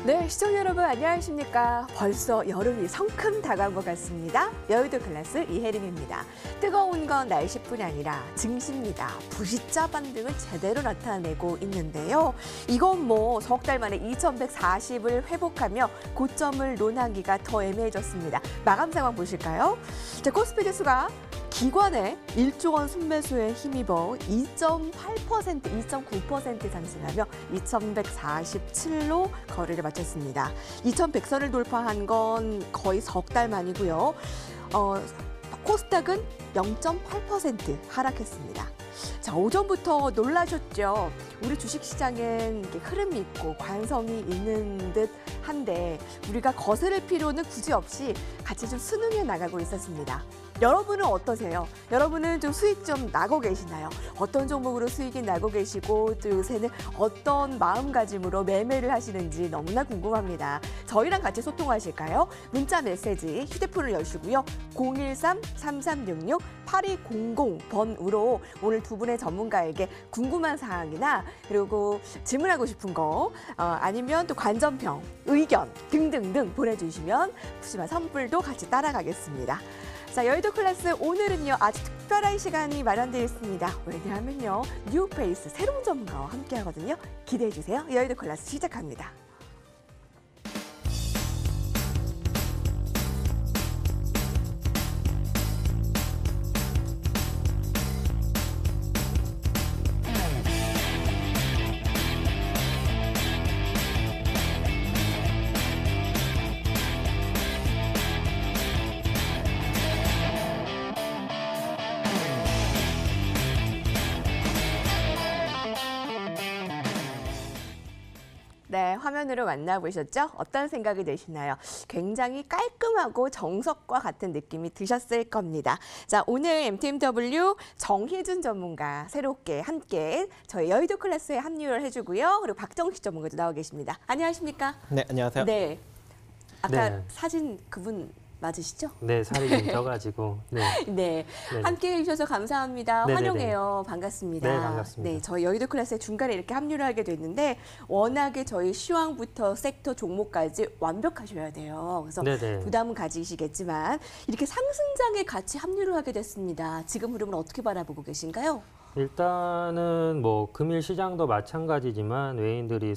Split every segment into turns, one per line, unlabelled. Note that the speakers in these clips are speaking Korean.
네, 시청자 여러분 안녕하십니까? 벌써 여름이 성큼 다가온 것 같습니다. 여의도 클래스 이혜림입니다. 뜨거운 건 날씨뿐이 아니라 증시입니다. 부시자 반등을 제대로 나타내고 있는데요. 이건 뭐 석 달 만에 2140을 회복하며 고점을 논하기가 더 애매해졌습니다. 마감 상황 보실까요? 자, 코스피 지수가 기관의 1조 원 순매수에 힘입어 2.8%, 2.9% 상승하며 2147로 거래를 마쳤습니다. 2100선을 돌파한 건 거의 석 달 만이고요. 코스닥은 0.8% 하락했습니다. 자, 오전부터 놀라셨죠? 우리 주식시장엔 흐름이 있고 관성이 있는 듯 한데 우리가 거스를 필요는 굳이 없이 같이 좀 순응해 나가고 있었습니다. 여러분은 어떠세요? 여러분은 좀 수익 좀 나고 계시나요? 어떤 종목으로 수익이 나고 계시고 또 요새는 어떤 마음가짐으로 매매를 하시는지 너무나 궁금합니다. 저희랑 같이 소통하실까요? 문자 메시지 휴대폰을 여시고요. 013-3366-8200번으로 오늘 두 분의 전문가에게 궁금한 사항이나 그리고 질문하고 싶은 거 아니면 또 관전평, 의견 등등등 보내주시면 푸짐한 선물도 같이 따라가겠습니다. 자, 여의도 클래스 오늘은요 아주 특별한 시간이 마련되어 있습니다. 왜냐하면요 뉴페이스 새로운 전문가와 함께 하거든요. 기대해 주세요. 여의도 클래스 시작합니다. 네, 화면으로 만나보셨죠? 어떤 생각이 드시나요? 굉장히 깔끔하고 정석과 같은 느낌이 드셨을 겁니다. 자, 오늘 MTMW 정희준 전문가 새롭게 함께 저희 여의도 클래스에 합류를 해주고요. 그리고 박정식 전문가도 나와 계십니다. 안녕하십니까?
네, 안녕하세요.
네, 아까
네.
사진 그분 맞으시죠?
네, 살이 좀 쪄가지고. 네.
네, 함께 해주셔서 감사합니다.
네네네.
환영해요. 반갑습니다.
네, 반갑습니다.
네, 저희 여의도 클래스의 중간에 이렇게 합류를 하게 됐는데 워낙에 저희 시황부터 섹터 종목까지 완벽하셔야 돼요. 그래서
네네.
부담은 가지시겠지만 이렇게 상승장에 같이 합류를 하게 됐습니다. 지금 흐름을 어떻게 바라보고 계신가요?
일단은 뭐 금일 시장도 마찬가지지만 외인들이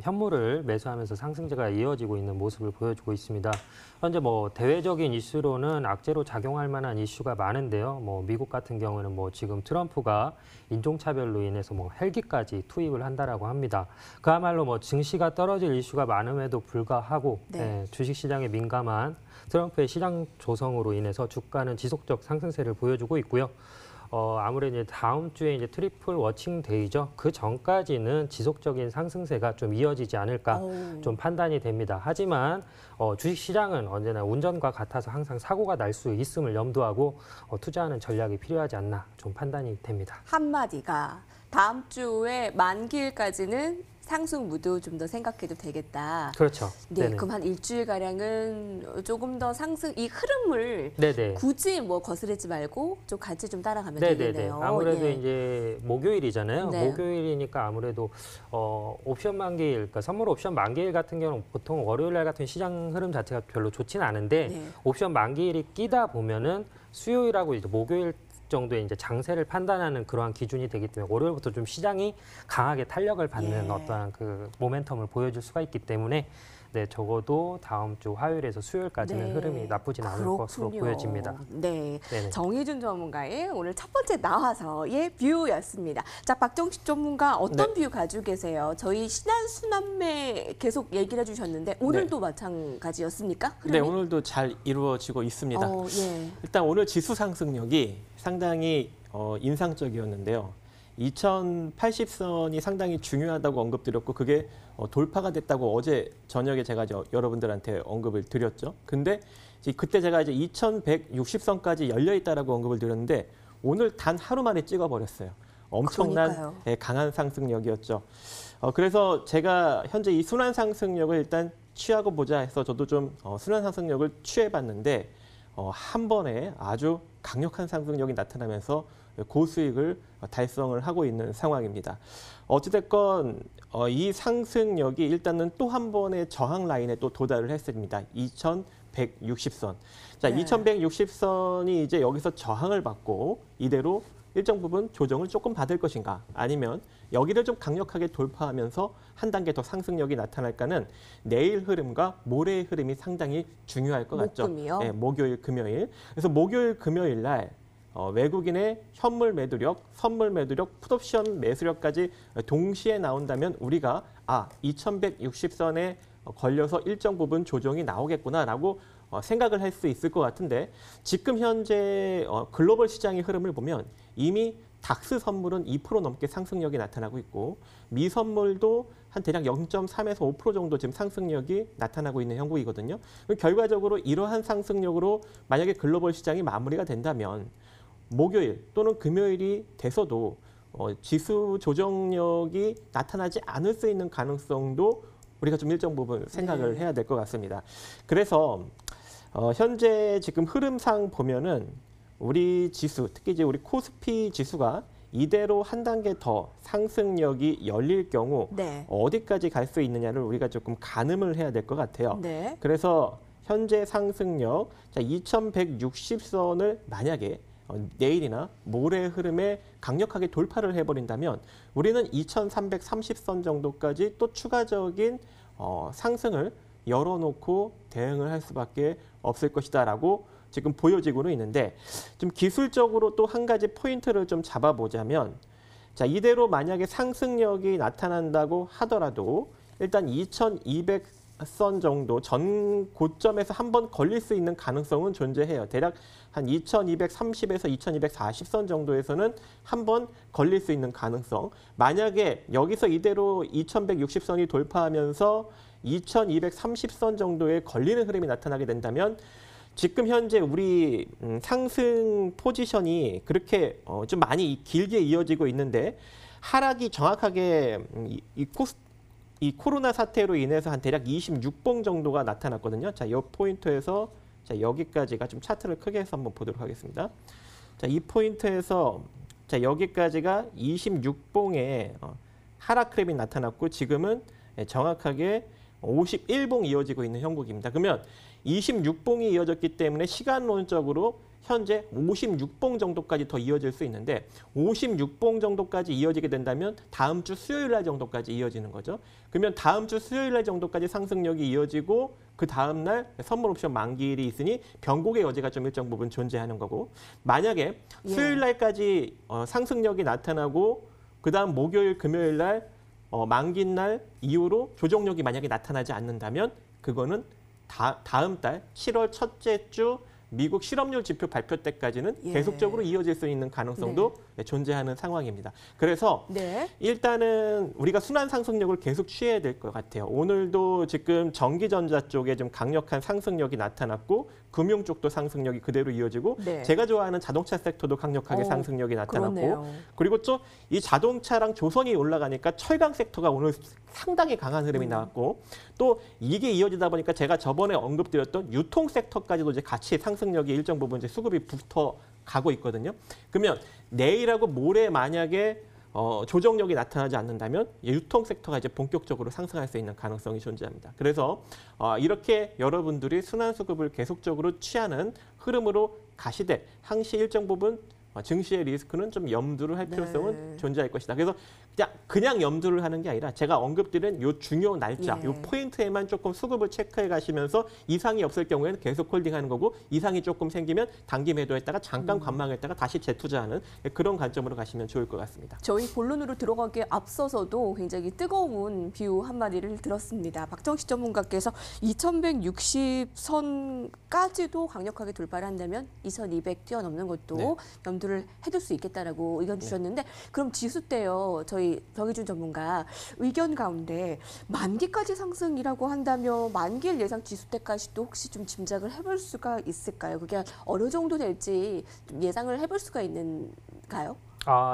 현물을 매수하면서 상승세가 이어지고 있는 모습을 보여주고 있습니다. 현재 뭐 대외적인 이슈로는 악재로 작용할 만한 이슈가 많은데요. 뭐 미국 같은 경우는 뭐 지금 트럼프가 인종차별로 인해서 뭐 헬기까지 투입을 한다라고 합니다. 그야말로 뭐 증시가 떨어질 이슈가 많음에도 불구하고 주식시장에 민감한 트럼프의 시장 조성으로 인해서 주가는 지속적 상승세를 보여주고 있고요. 아무래도 이제 다음 주에 이제 트리플 워칭 데이죠. 그 전까지는 지속적인 상승세가 좀 이어지지 않을까 좀 판단이 됩니다. 하지만 주식 시장은 언제나 운전과 같아서 항상 사고가 날 수 있음을 염두하고 투자하는 전략이 필요하지 않나 좀 판단이 됩니다.
한마디가 다음 주에 만기일까지는 상승 무드 좀 더 생각해도 되겠다.
그렇죠.
네,
네네.
그럼 한 일주일가량은 조금 더 상승, 이 흐름을
네네.
굳이 뭐 거스르지 말고 좀 같이 좀 따라가면
네네네.
되겠네요.
아무래도
예.
이제 목요일이잖아요.
네.
목요일이니까 아무래도 옵션 만기일, 그러니까 선물 옵션 만기일 같은 경우는 보통 월요일 날 같은 시장 흐름 자체가 별로 좋지는 않은데
네.
옵션 만기일이 끼다 보면은 수요일하고 이제 목요일 정도의 이제 장세를 판단하는 그러한 기준이 되기 때문에 월요일부터 좀 시장이 강하게 탄력을 받는 어떠한 그 모멘텀을 보여줄 수가 있기 때문에 네, 적어도 다음 주 화요일에서 수요일까지는 흐름이 나쁘진 않을 것으로 보여집니다.
네,
네네.
정희준 전문가의 오늘 첫 번째 나와서의 뷰였습니다. 자, 박정식 전문가 어떤 뷰 가지고 계세요? 저희 신한수남매 계속 얘기를 해주셨는데 오늘도 마찬가지였습니까? 흐름이?
네, 오늘도 잘 이루어지고 있습니다.
예.
일단 오늘 지수 상승력이 상당히 인상적이었는데요. 2080선이 상당히 중요하다고 언급드렸고 그게 돌파가 됐다고 어제 저녁에 제가 여러분들한테 언급을 드렸죠. 근데 그때 제가 이제 2160선까지 열려 있다라고 언급을 드렸는데 오늘 단 하루 만에 찍어버렸어요. 엄청난 강한 상승력이었죠. 그래서 제가 현재 이 순환 상승력을 일단 취하고 보자 해서 저도 좀 순환 상승력을 취해봤는데 한 번에 아주 강력한 상승력이 나타나면서 고수익을 달성을 하고 있는 상황입니다. 어찌됐건 이 상승력이 일단은 또 한 번의 저항 라인에 또 도달을 했습니다. 2160선. 자,
네.
2160선이 이제 여기서 저항을 받고 이대로 일정 부분 조정을 조금 받을 것인가, 아니면 여기를 좀 강력하게 돌파하면서 한 단계 더 상승력이 나타날까는 내일 흐름과 모레의 흐름이 상당히 중요할 것 같죠.
목금이요?
네, 목요일, 금요일. 그래서 목요일, 금요일 날 외국인의 현물 매도력, 선물 매도력, 풋옵션 매수력까지 동시에 나온다면 우리가 2160선에 걸려서 일정 부분 조정이 나오겠구나라고 생각을 할 수 있을 것 같은데, 지금 현재 글로벌 시장의 흐름을 보면 이미 닥스 선물은 2% 넘게 상승력이 나타나고 있고, 미 선물도 한 대략 0.3에서 5% 정도 지금 상승력이 나타나고 있는 형국이거든요. 결과적으로 이러한 상승력으로 만약에 글로벌 시장이 마무리가 된다면 목요일 또는 금요일이 돼서도 지수 조정력이 나타나지 않을 수 있는 가능성도 우리가 좀 일정 부분 생각을 해야 될 것 같습니다. 그래서 현재 지금 흐름상 보면은 우리 지수, 특히 이제 우리 코스피 지수가 이대로 한 단계 더 상승력이 열릴 경우
네.
어디까지 갈 수 있느냐를 우리가 조금 가늠을 해야 될 것 같아요.
네.
그래서 현재 상승력 2160선을 만약에 내일이나 모레의 흐름에 강력하게 돌파를 해버린다면 우리는 2330선 정도까지 또 추가적인 상승을 열어놓고 대응을 할 수밖에 없을 것이다라고 지금 보여지고는 있는데, 좀 기술적으로 또 한 가지 포인트를 좀 잡아보자면, 자, 이대로 만약에 상승력이 나타난다고 하더라도 일단 2200선 정도 전 고점에서 한번 걸릴 수 있는 가능성은 존재해요. 대략 한 2230에서 2240선 정도에서는 한번 걸릴 수 있는 가능성. 만약에 여기서 이대로 2160선이 돌파하면서 2230선 정도에 걸리는 흐름이 나타나게 된다면 지금 현재 우리 상승 포지션이 그렇게 좀 많이 길게 이어지고 있는데, 하락이 정확하게 이 코로나 사태로 인해서 한 대략 26봉 정도가 나타났거든요. 자, 이 포인트에서 자, 여기까지가 좀 차트를 크게 해서 한번 보도록 하겠습니다. 자, 이 포인트에서 자, 여기까지가 26봉의 하락 트랩이 나타났고, 지금은 정확하게 51봉 이어지고 있는 형국입니다. 그러면 26봉이 이어졌기 때문에 시간론적으로 현재 56봉 정도까지 더 이어질 수 있는데, 56봉 정도까지 이어지게 된다면 다음 주 수요일 날 정도까지 이어지는 거죠. 그러면 다음 주 수요일 날 정도까지 상승력이 이어지고 그 다음 날 선물 옵션 만기일이 있으니 변곡의 여지가 좀 일정 부분 존재하는 거고, 만약에 수요일 날까지 상승력이 나타나고 그 다음 목요일, 금요일 날 만기 날 이후로 조정력이 만약에 나타나지 않는다면 그거는 다음 달 7월 첫째 주 미국 실업률 지표 발표 때까지는 계속적으로 이어질 수 있는 가능성도 존재하는 상황입니다. 그래서 일단은 우리가 순환 상승력을 계속 취해야 될 것 같아요. 오늘도 지금 전기전자 쪽에 좀 강력한 상승력이 나타났고, 금융 쪽도 상승력이 그대로 이어지고, 제가 좋아하는 자동차 섹터도 강력하게 상승력이 나타났고, 그러네요. 그리고 또 이 자동차랑 조선이 올라가니까 철강 섹터가 오늘 상당히 강한 흐름이 나왔고, 또 이게 이어지다 보니까 제가 저번에 언급드렸던 유통 섹터까지도 이제 같이 상승력이 일정 부분 이제 수급이 붙어 가고 있거든요. 그러면 내일하고 모레 만약에 조정력이 나타나지 않는다면 유통 섹터가 이제 본격적으로 상승할 수 있는 가능성이 존재합니다. 그래서 이렇게 여러분들이 순환 수급을 계속적으로 취하는 흐름으로 가시되 항시 일정 부분 증시의 리스크는 좀 염두를 할 필요성은 존재할 것이다. 그래서 그냥 염두를 하는 게 아니라 제가 언급드린 요 중요 날짜, 요 포인트에만 조금 수급을 체크해 가시면서 이상이 없을 경우에는 계속 홀딩하는 거고, 이상이 조금 생기면 단기 매도했다가 잠깐 관망했다가 다시 재투자하는 그런 관점으로 가시면 좋을 것 같습니다.
저희 본론으로 들어가기에 앞서서도 굉장히 뜨거운 비유 한마디를 들었습니다. 박정식 전문가께서 2160선까지도 강력하게 돌파를 한다면 2200 뛰어넘는 것도 염두를 해둘 수 있겠다라고 의견 주셨는데, 그럼 지수 때요, 저희 정의준 전문가 의견 가운데 만기까지 상승이라고 한다면 만기일 예상 지수 때까지도 혹시 좀 짐작을 해볼 수가 있을까요? 그게 어느 정도 될지 좀 예상을 해볼 수가 있는가요?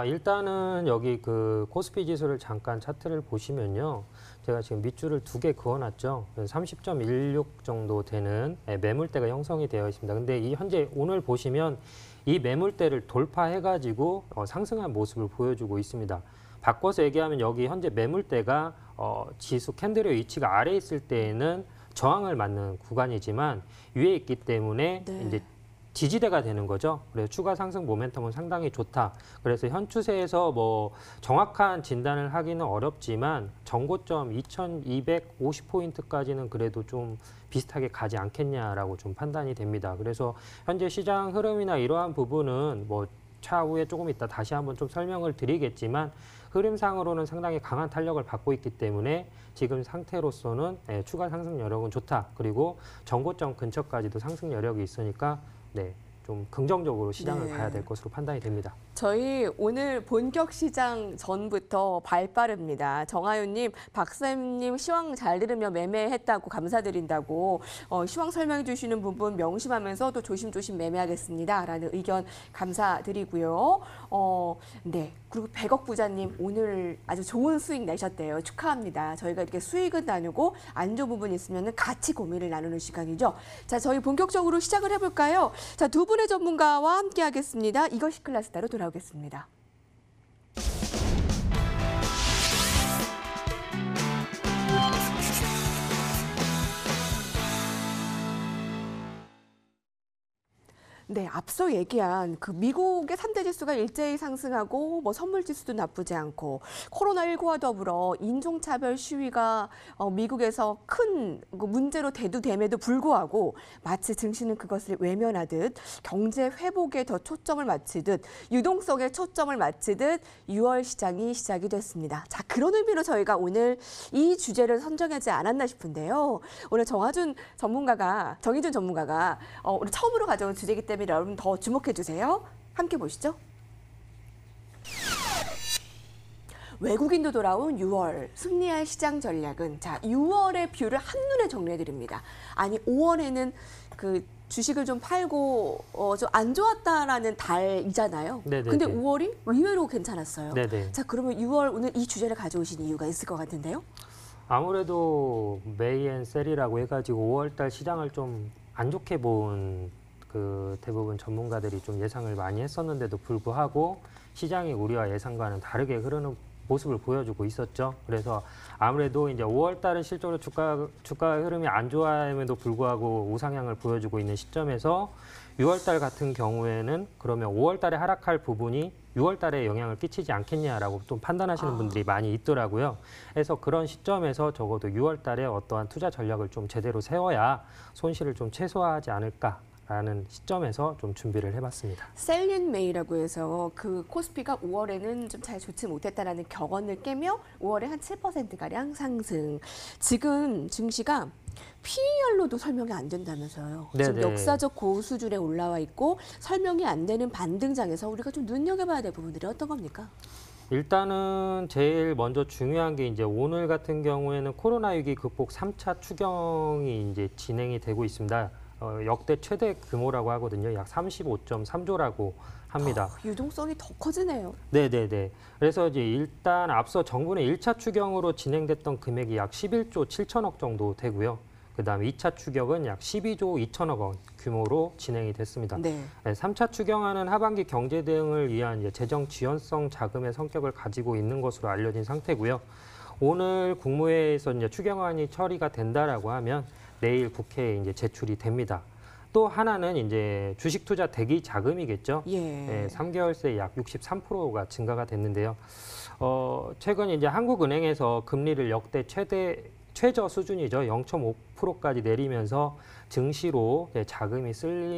일단은 여기 그 코스피 지수를 잠깐 차트를 보시면요. 제가 지금 밑줄을 2개 그어놨죠. 30.16 정도 되는 매물대가 형성이 되어 있습니다. 근데 이 현재 오늘 보시면 이 매물대를 돌파해가지고 상승한 모습을 보여주고 있습니다. 바꿔서 얘기하면 여기 현재 매물대가 지수 캔들의 위치가 아래에 있을 때에는 저항을 맞는 구간이지만 위에 있기 때문에
네.
이제 지지대가 되는 거죠. 그래서 추가 상승 모멘텀은 상당히 좋다. 그래서 현 추세에서 뭐 정확한 진단을 하기는 어렵지만 전고점 2250포인트까지는 그래도 좀 비슷하게 가지 않겠냐라고 좀 판단이 됩니다. 그래서 현재 시장 흐름이나 이러한 부분은 뭐 차후에 조금 이따 다시 한번 좀 설명을 드리겠지만 흐름상으로는 상당히 강한 탄력을 받고 있기 때문에 지금 상태로서는 추가 상승 여력은 좋다. 그리고 전고점 근처까지도 상승 여력이 있으니까 좀 긍정적으로 시장을 봐야 될 것으로 판단이 됩니다.
저희 오늘 본격 시장 전부터 발빠릅니다. 정하윤님, 박사님 시황 잘 들으며 매매했다고 감사드린다고 시황 설명해 주시는 부분 명심하면서 또 조심조심 매매하겠습니다라는 의견 감사드리고요. 네, 그리고 100억 부자님 오늘 아주 좋은 수익 내셨대요. 축하합니다. 저희가 이렇게 수익은 나누고 안 좋은 부분 있으면 같이 고민을 나누는 시간이죠. 자, 저희 본격적으로 시작을 해볼까요? 자, 두 분의 전문가와 함께 하겠습니다. 이것이 클래스다로 돌아오겠습니다. 네, 앞서 얘기한 그 미국의 3대 지수가 일제히 상승하고 뭐 선물 지수도 나쁘지 않고 코로나19와 더불어 인종차별 시위가 미국에서 큰 문제로 대두됨에도 불구하고 마치 증시는 그것을 외면하듯 경제 회복에 더 초점을 맞추듯 유동성에 초점을 맞추듯 6월 시장이 시작이 됐습니다. 자, 그런 의미로 저희가 오늘 이 주제를 선정하지 않았나 싶은데요. 오늘 정희준 전문가가 오늘 처음으로 가져온 주제이기 때문에 여러분 더 주목해 주세요. 함께 보시죠. 외국인도 돌아온 6월 승리할 시장 전략은 자 6월의 뷰를 한눈에 정리해 드립니다. 아니 5월에는 그 주식을 좀 팔고 좀 안 좋았다라는 달이잖아요.
네네네.
근데 5월이 의외로 괜찮았어요.
네네.
자 그러면 6월 오늘 이 주제를 가져오신 이유가 있을 것 같은데요.
아무래도 메이 앤 셀이라고 해가지고 5월달 시장을 좀 안 좋게 본 그 대부분 전문가들이 좀 예상을 많이 했었는데도 불구하고 시장이 우리와 예상과는 다르게 흐르는 모습을 보여주고 있었죠. 그래서 아무래도 이제 5월 달은 실적으로 주가 흐름이 안 좋아함에도 불구하고 우상향을 보여주고 있는 시점에서 6월 달 같은 경우에는 그러면 5월 달에 하락할 부분이 6월 달에 영향을 끼치지 않겠냐라고 좀 판단하시는 분들이 많이 있더라고요. 그래서 그런 시점에서 적어도 6월 달에 어떠한 투자 전략을 좀 제대로 세워야 손실을 좀 최소화하지 않을까. 라는 시점에서 좀 준비를 해봤습니다.
셀린 메이라고 해서 그 코스피가 5월에는 좀 잘 좋지 못했다라는 격언을 깨며 5월에 한 7%가량 상승. 지금 증시가 PER로도 설명이 안 된다면서요. 지금 역사적 고수준에 올라와 있고 설명이 안 되는 반등장에서 우리가 좀 눈여겨봐야 될 부분들이 어떤 겁니까?
일단은 제일 먼저 중요한 게 이제 오늘 같은 경우에는 코로나 위기 극복 3차 추경이 이제 진행이 되고 있습니다. 역대 최대 규모라고 하거든요. 약 35.3조라고 합니다.
유동성이 더 커지네요.
네네네. 그래서 이제 일단 앞서 정부는 1차 추경으로 진행됐던 금액이 약 11조 7천억 정도 되고요. 그다음에 2차 추경은 약 12조 2천억 원 규모로 진행이 됐습니다.
네.
3차 추경안은 하반기 경제 대응을 위한 이제 재정 지원성 자금의 성격을 가지고 있는 것으로 알려진 상태고요. 오늘 국무회의에서 이제 추경안이 처리가 된다라고 하면 내일 국회에 이제 제출이 됩니다. 또 하나는 이제 주식 투자 대기 자금이겠죠.
예.
3개월 새에 약 63%가 증가가 됐는데요. 최근 이제 한국은행에서 금리를 역대 최저 수준이죠. 0.5%까지 내리면서 증시로 자금이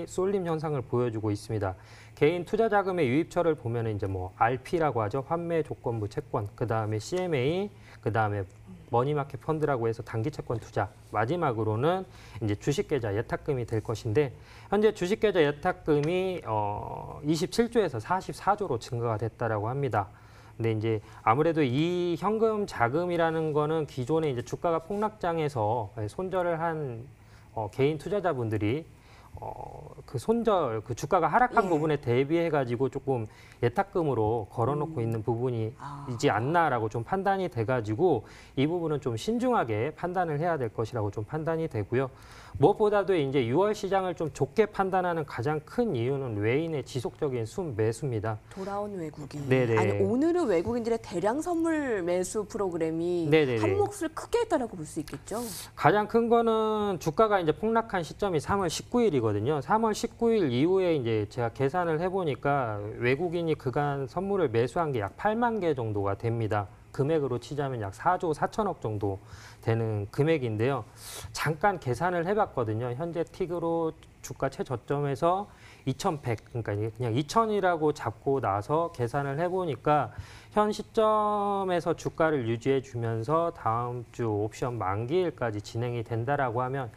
쏠림 현상을 보여주고 있습니다. 개인 투자 자금의 유입처를 보면 이제 뭐 RP라고 하죠. 환매 조건부 채권, 그 다음에 CMA, 그 다음에 머니마켓 펀드라고 해서 단기 채권 투자, 마지막으로는 이제 주식계좌 예탁금이 될 것인데 현재 주식계좌 예탁금이 27조에서 44조로 증가가 됐다라고 합니다. 근데 이제 아무래도 이 현금 자금이라는 거는 기존에 이제 주가가 폭락장에서 손절을 한 개인 투자자분들이 그 손절, 그 주가가 하락한
예.
부분에 대비해 가지고 조금 예탁금으로 걸어놓고 있는 부분이지 않나라고 좀 판단이 돼가지고 이 부분은 좀 신중하게 판단을 해야 될 것이라고 좀 판단이 되고요. 무엇보다도 이제 6월 시장을 좀 좋게 판단하는 가장 큰 이유는 외인의 지속적인 순매수입니다.
돌아온 외국인.
네네.
아니 오늘은 외국인들의 대량 선물 매수 프로그램이
네네네.
한 몫을 크게 했다라고 볼 수 있겠죠.
가장 큰 거는 주가가 이제 폭락한 시점이 3월 19일이거든요. 3월 19일 이후에 이제 제가 계산을 해보니까 외국인이 그간 선물을 매수한 게 약 8만 개 정도가 됩니다. 금액으로 치자면 약 4조 4천억 정도 되는 금액인데요. 잠깐 계산을 해봤거든요. 현재 틱으로 주가 최저점에서 2,100, 그러니까 그냥 2,000이라고 잡고 나서 계산을 해보니까 현 시점에서 주가를 유지해 주면서 다음 주 옵션 만기일까지 진행이 된다라고 하면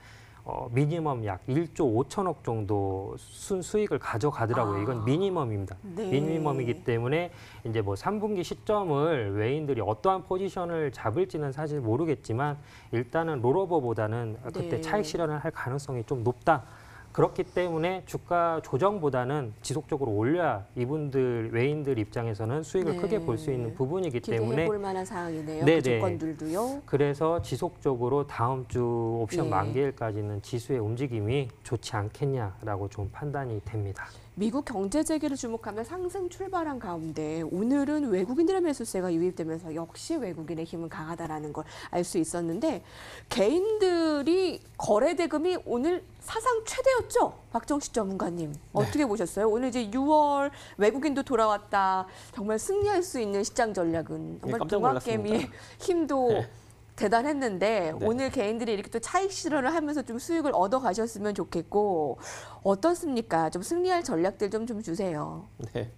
미니멈 약 1조 5천억 정도 수익을 가져가더라고요. 이건 미니멈입니다.
네.
미니멈이기 때문에 이제 뭐 3분기 시점을 외인들이 어떠한 포지션을 잡을지는 사실 모르겠지만 일단은 롤오버보다는 그때
네.
차익 실현을 할 가능성이 좀 높다. 그렇기 때문에 주가 조정보다는 지속적으로 올려야 이분들 외인들 입장에서는 수익을
네.
크게 볼 수 있는 부분이기 때문에
기대해 볼 만한 상황이네요.
네네.
그 조건들도요.
그래서 지속적으로 다음 주 옵션
예.
만기일까지는 지수의 움직임이 좋지 않겠냐라고 좀 판단이 됩니다.
미국 경제 재개를 주목하며 상승 출발한 가운데 오늘은 외국인들의 매수세가 유입되면서 역시 외국인의 힘은 강하다라는 걸 알 수 있었는데 개인들이 거래 대금이 오늘 사상 최대였죠? 박정식 전문가님 어떻게 보셨어요? 오늘 이제 6월 외국인도 돌아왔다. 정말 승리할 수 있는 시장 전략은 정말
깜짝
동학개미의
놀랐습니다.
힘도
네.
대단했는데
네.
오늘 개인들이 이렇게 또 차익 실현을 하면서 좀 수익을 얻어 가셨으면 좋겠고 어떻습니까? 좀 승리할 전략들 좀 주세요.
네.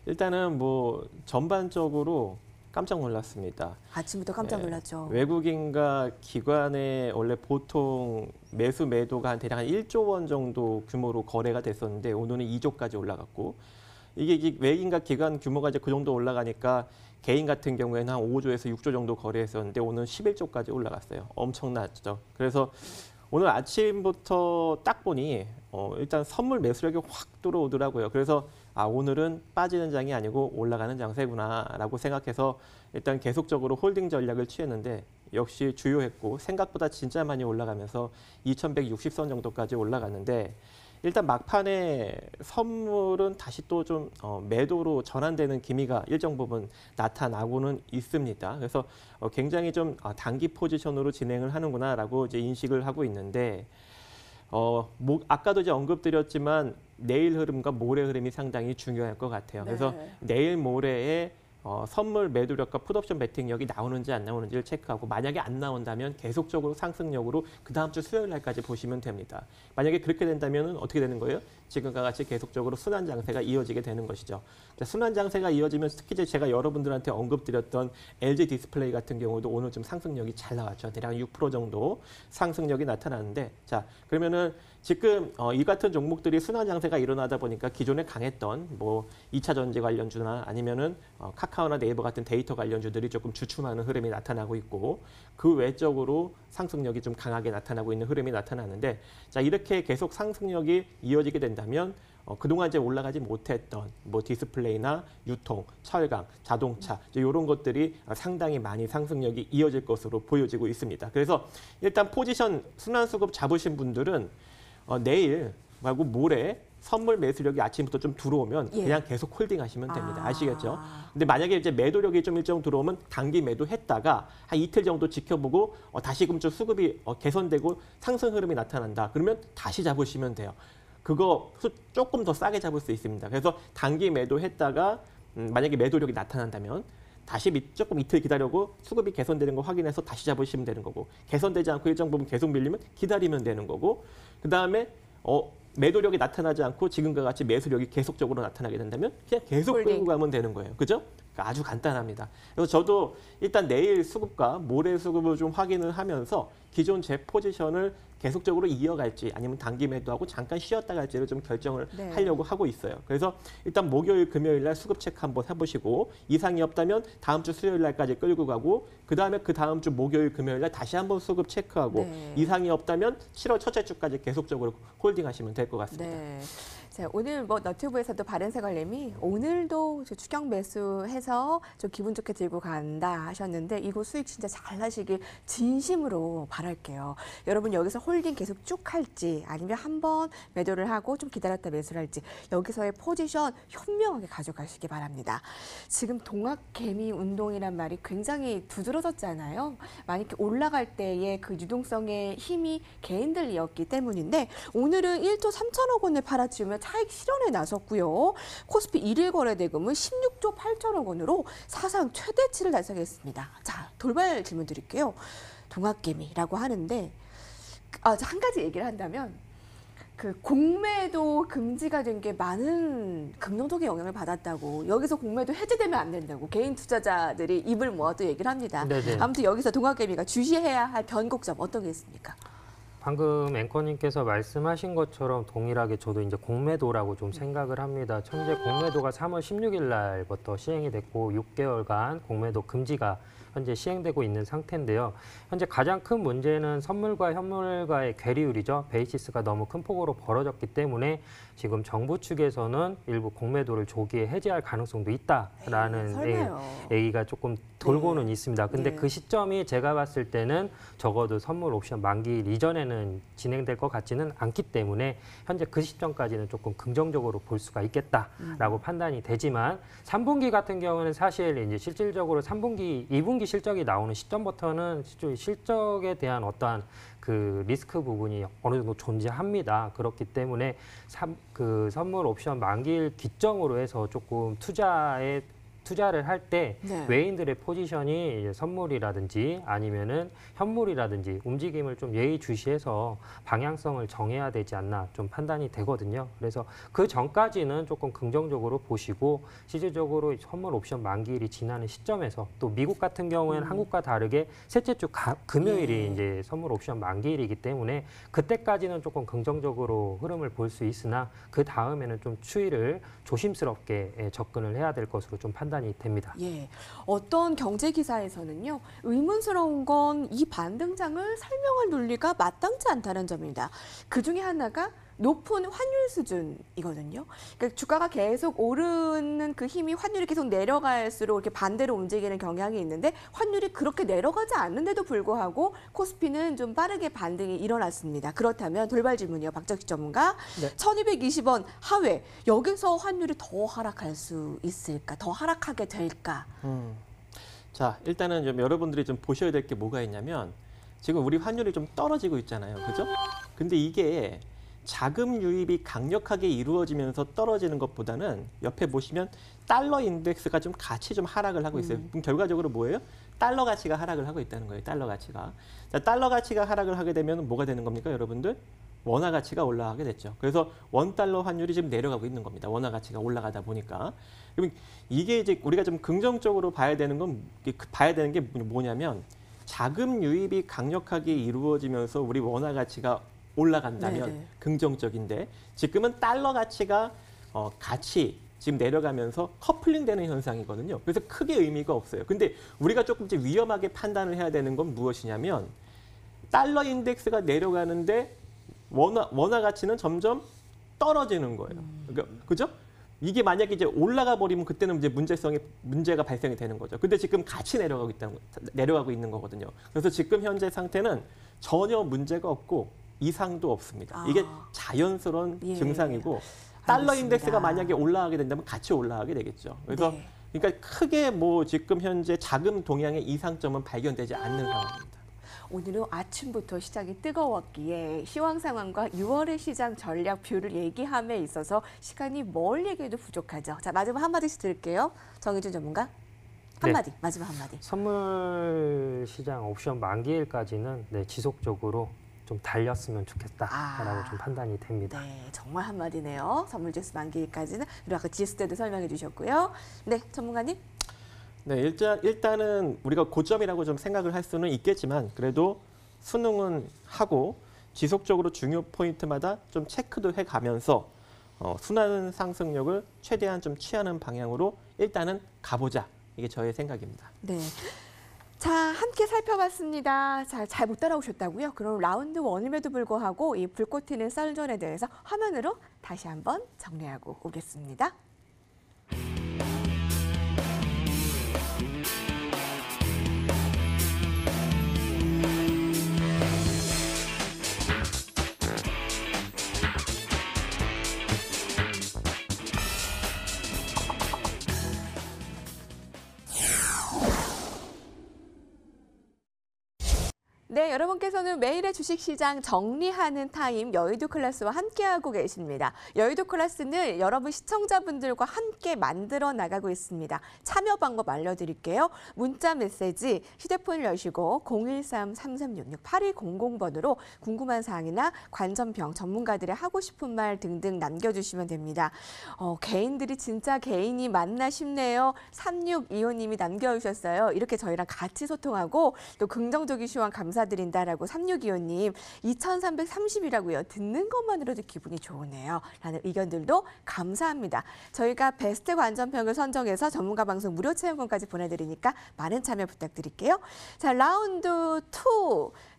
일단은 뭐 전반적으로 깜짝 놀랐습니다.
아침부터 깜짝
네.
놀랐죠.
외국인과 기관의 원래 보통 매수 매도가 대략 한 1조 원 정도 규모로 거래가 됐었는데 오늘은 2조까지 올라갔고 이게 외국인과 기관 규모가 이제 그 정도 올라가니까 개인 같은 경우에는 한 5조에서 6조 정도 거래했었는데 오늘 11조까지 올라갔어요. 엄청났죠. 그래서 오늘 아침부터 딱 보니 일단 선물 매수력이 확 들어오더라고요. 그래서 오늘은 빠지는 장이 아니고 올라가는 장세구나라고 생각해서 일단 계속적으로 홀딩 전략을 취했는데 역시 주요했고 생각보다 진짜 많이 올라가면서 2160선 정도까지 올라갔는데 일단 막판에 선물은 다시 또 좀 매도로 전환되는 기미가 일정 부분 나타나고는 있습니다. 그래서 굉장히 좀 단기 포지션으로 진행을 하는구나라고 이제 인식을 하고 있는데 아까도 이제 언급드렸지만 내일 흐름과 모레 흐름이 상당히 중요할 것 같아요. 그래서
네.
내일 모레에 선물 매도력과 풋옵션 베팅력이 나오는지 안 나오는지를 체크하고 만약에 안 나온다면 계속적으로 상승력으로 그 다음 주 수요일 날까지 보시면 됩니다. 만약에 그렇게 된다면 어떻게 되는 거예요? 지금과 같이 계속적으로 순환 장세가 이어지게 되는 것이죠. 순환 장세가 이어지면 특히 제가 여러분들한테 언급드렸던 LG 디스플레이 같은 경우도 오늘 좀 상승력이 잘 나왔죠. 대략 6% 정도 상승력이 나타나는데 자 그러면은 지금 이 같은 종목들이 순환 장세가 일어나다 보니까 기존에 강했던 뭐 2차 전지 관련주나 아니면은 카카오나 네이버 같은 데이터 관련주들이 조금 주춤하는 흐름이 나타나고 있고 그 외적으로 상승력이 좀 강하게 나타나고 있는 흐름이 나타나는데 자 이렇게 계속 상승력이 이어지게 된다면 그동안 이제 올라가지 못했던 뭐 디스플레이나 유통, 철강, 자동차 이런 것들이 상당히 많이 상승력이 이어질 것으로 보여지고 있습니다. 그래서 일단 포지션 순환수급 잡으신 분들은 내일 말고 모레 선물 매수력이 아침부터 좀 들어오면
예.
그냥 계속 홀딩하시면 됩니다. 아시겠죠? 근데 만약에 이제 매도력이 좀 일정 들어오면 단기 매도했다가 한 이틀 정도 지켜보고 다시 그럼 좀 수급이 개선되고 상승 흐름이 나타난다. 그러면 다시 잡으시면 돼요. 그거 조금 더 싸게 잡을 수 있습니다. 그래서 단기 매도했다가 만약에 매도력이 나타난다면 다시 조금 이틀 기다리고 수급이 개선되는 거 확인해서 다시 잡으시면 되는 거고 개선되지 않고 일정 부분 계속 밀리면 기다리면 되는 거고 그다음에 매도력이 나타나지 않고 지금과 같이 매수력이 계속적으로 나타나게 된다면 그냥 계속
홀딩.
끌고 가면 되는 거예요. 그죠? 그러니까 아주 간단합니다. 그래서 저도 일단 내일 수급과 모레 수급을 좀 확인을 하면서 기존 제 포지션을 계속적으로 이어갈지 아니면 단기 매도하고 잠깐 쉬었다 갈지를 좀 결정을
네.
하려고 하고 있어요. 그래서 일단 목요일, 금요일 날 수급 체크 한번 해보시고 이상이 없다면 다음 주 수요일 날까지 끌고 가고 그다음에 그 다음 주 목요일, 금요일 날 다시 한번 수급 체크하고
네.
이상이 없다면 7월 첫째 주까지 계속적으로 홀딩하시면 될 것 같습니다.
네. 자, 오늘 뭐 너튜브에서도 바른생활님이 오늘도 저 추격 매수해서 좀 기분 좋게 들고 간다 하셨는데 이거 수익 진짜 잘 나시길 진심으로 바랄게요. 여러분 여기서 홀딩 계속 쭉 할지 아니면 한번 매도를 하고 좀 기다렸다 매수를 할지 여기서의 포지션 현명하게 가져가시기 바랍니다. 지금 동학개미 운동이란 말이 굉장히 두드러졌잖아요. 많이 이렇게 올라갈 때의 그 유동성의 힘이 개인들이었기 때문인데 오늘은 1조 3천억 원을 팔아치우며 차익 실현에 나섰고요. 코스피 1일 거래 대금은 16조 8천억 원으로 사상 최대치를 달성했습니다. 자, 돌발 질문 드릴게요. 동학개미라고 하는데 한 가지 얘기를 한다면 그 공매도 금지가 된 게 많은 긍정적인 영향을 받았다고 여기서 공매도 해제되면 안 된다고 개인 투자자들이 입을 모아 또 얘기를 합니다.
네네.
아무튼 여기서 동학개미가 주시해야 할 변곡점 어떤 게 있습니까?
방금 앵커님께서 말씀하신 것처럼 동일하게 저도 이제 공매도라고 좀 생각을 합니다. 현재 공매도가 3월 16일 날부터 시행이 됐고 6개월간 공매도 금지가 현재 시행되고 있는 상태인데요. 현재 가장 큰 문제는 선물과 현물과의 괴리율이죠. 베이시스가 너무 큰 폭으로 벌어졌기 때문에 지금 정부 측에서는 일부 공매도를 조기에 해제할 가능성도 있다라는
설마요.
얘기가 조금 돌고는
네.
있습니다. 근데
네.
그 시점이 제가 봤을 때는 적어도 선물 옵션 만기일 이전에는 진행될 것 같지는 않기 때문에 현재 그 시점까지는 조금 긍정적으로 볼 수가 있겠다라고 판단이 되지만 3분기 같은 경우는 사실 이제 실질적으로 3분기, 2분기 실적이 나오는 시점부터는 실적에 대한 어떠한 그 리스크 부분이 어느 정도 존재합니다. 그렇기 때문에 그 선물 옵션 만기일 기점으로 해서 조금 투자를 할 때
네.
외인들의 포지션이 이제 선물이라든지 아니면은 현물이라든지 움직임을 좀 예의주시해서 방향성을 정해야 되지 않나 좀 판단이 되거든요. 그래서 그 전까지는 조금 긍정적으로 보시고 실질적으로 선물 옵션 만기일이 지나는 시점에서 또 미국 같은 경우에는 한국과 다르게 셋째 주 금요일이
예.
이제 선물 옵션 만기일이기 때문에 그때까지는 조금 긍정적으로 흐름을 볼 수 있으나 그 다음에는 좀 추이를 조심스럽게 접근을 해야 될 것으로 좀 판단이 됩니다.
예, 어떤 경제 기사에서는요 의문스러운 건 이 반등장을 설명할 논리가 마땅치 않다는 점입니다. 그 중에 하나가 높은 환율 수준이거든요. 그러니까 주가가 계속 오르는 그 힘이 환율이 계속 내려갈수록 이렇게 반대로 움직이는 경향이 있는데 환율이 그렇게 내려가지 않는데도 불구하고 코스피는 좀 빠르게 반등이 일어났습니다. 그렇다면 돌발 질문이요, 박정식 전문가.
네.
1220원 하회, 여기서 환율이 더 하락할 수 있을까? 더 하락하게 될까?
자, 일단은 좀 여러분들이 좀 보셔야 될 게 뭐가 있냐면 지금 우리 환율이 좀 떨어지고 있잖아요. 그죠? 근데 이게 자금 유입이 강력하게 이루어지면서 떨어지는 것보다는 옆에 보시면 달러 인덱스가 좀 같이 좀 하락을 하고 있어요. 그럼 결과적으로 뭐예요? 달러 가치가 하락을 하고 있다는 거예요. 달러 가치가. 자, 달러 가치가 하락을 하게 되면 뭐가 되는 겁니까, 여러분들? 원화 가치가 올라가게 됐죠. 그래서 원달러 환율이 지금 내려가고 있는 겁니다. 원화 가치가 올라가다 보니까. 그럼 이게 이제 우리가 좀 긍정적으로 봐야 되는 게 뭐냐면 자금 유입이 강력하게 이루어지면서 우리 원화 가치가 올라간다면
네네.
긍정적인데 지금은 달러 가치가 같이 지금 내려가면서 커플링 되는 현상이거든요. 그래서 크게 의미가 없어요. 근데 우리가 조금 이제 위험하게 판단을 해야 되는 건 무엇이냐면 달러 인덱스가 내려가는데 원화 가치는 점점 떨어지는 거예요. 그러니까, 그죠? 이게 만약에 이제 올라가 버리면 그때는 이제 문제가 발생이 되는 거죠. 근데 지금 같이 내려가고 있는 거거든요. 그래서 지금 현재 상태는 전혀 문제가 없고 이상도 없습니다. 이게 자연스러운
예.
증상이고 달러
알겠습니다.
인덱스가 만약에 올라가게 된다면 같이 올라가게 되겠죠. 그래서
네.
그러니까 크게 뭐 지금 현재 자금 동향의 이상점은 발견되지 않는 상황입니다.
오늘은 아침부터 시장이 뜨거웠기에 시황 상황과 6월의 시장 전략뷰를 얘기함에 있어서 시간이 뭘 얘기해도 부족하죠. 자, 마지막 한마디씩 드릴게요. 정의준 전문가. 한마디, 마지막 한마디.
선물 시장 옵션 만기일까지는 지속적으로 좀 달렸으면 좋겠다라고 좀 판단이 됩니다.
네, 정말 한마디네요. 선물 지수 만기일까지는. 그리고 아까 지수 때도 설명해 주셨고요. 네, 전문가님.
네, 일단은 우리가 고점이라고 좀 생각을 할 수는 있겠지만 그래도 수능은 하고 지속적으로 중요 포인트마다 좀 체크도 해가면서 순환 상승력을 최대한 좀 취하는 방향으로 일단은 가보자. 이게 저의 생각입니다.
네. 자, 함께 살펴봤습니다. 잘 못 따라오셨다고요? 그럼 라운드 1임에도 불구하고 이 불꽃 튀는 썰전에 대해서 화면으로 다시 한번 정리하고 오겠습니다. 네, 여러분께서는 매일의 주식시장 정리하는 타임 여의도 클래스와 함께하고 계십니다. 여의도 클래스는 여러분 시청자분들과 함께 만들어 나가고 있습니다. 참여 방법 알려드릴게요. 문자 메시지 휴대폰을 여시고 013-3366-8200번으로 궁금한 사항이나 관전평 전문가들의 하고 싶은 말 등등 남겨주시면 됩니다. 개인들이 진짜 개인이 맞나 싶네요. 3625님이 남겨주셨어요. 이렇게 저희랑 같이 소통하고 또 긍정적인 시원 감사드린다라고 3625님 2330이라고요. 듣는 것만으로도 기분이 좋으네요. 라는 의견들도 감사합니다. 저희가 베스트 관전평을 선정해서 전문가 방송 무료 체험권까지 보내드리니까 많은 참여 부탁드릴게요. 자, 라운드 2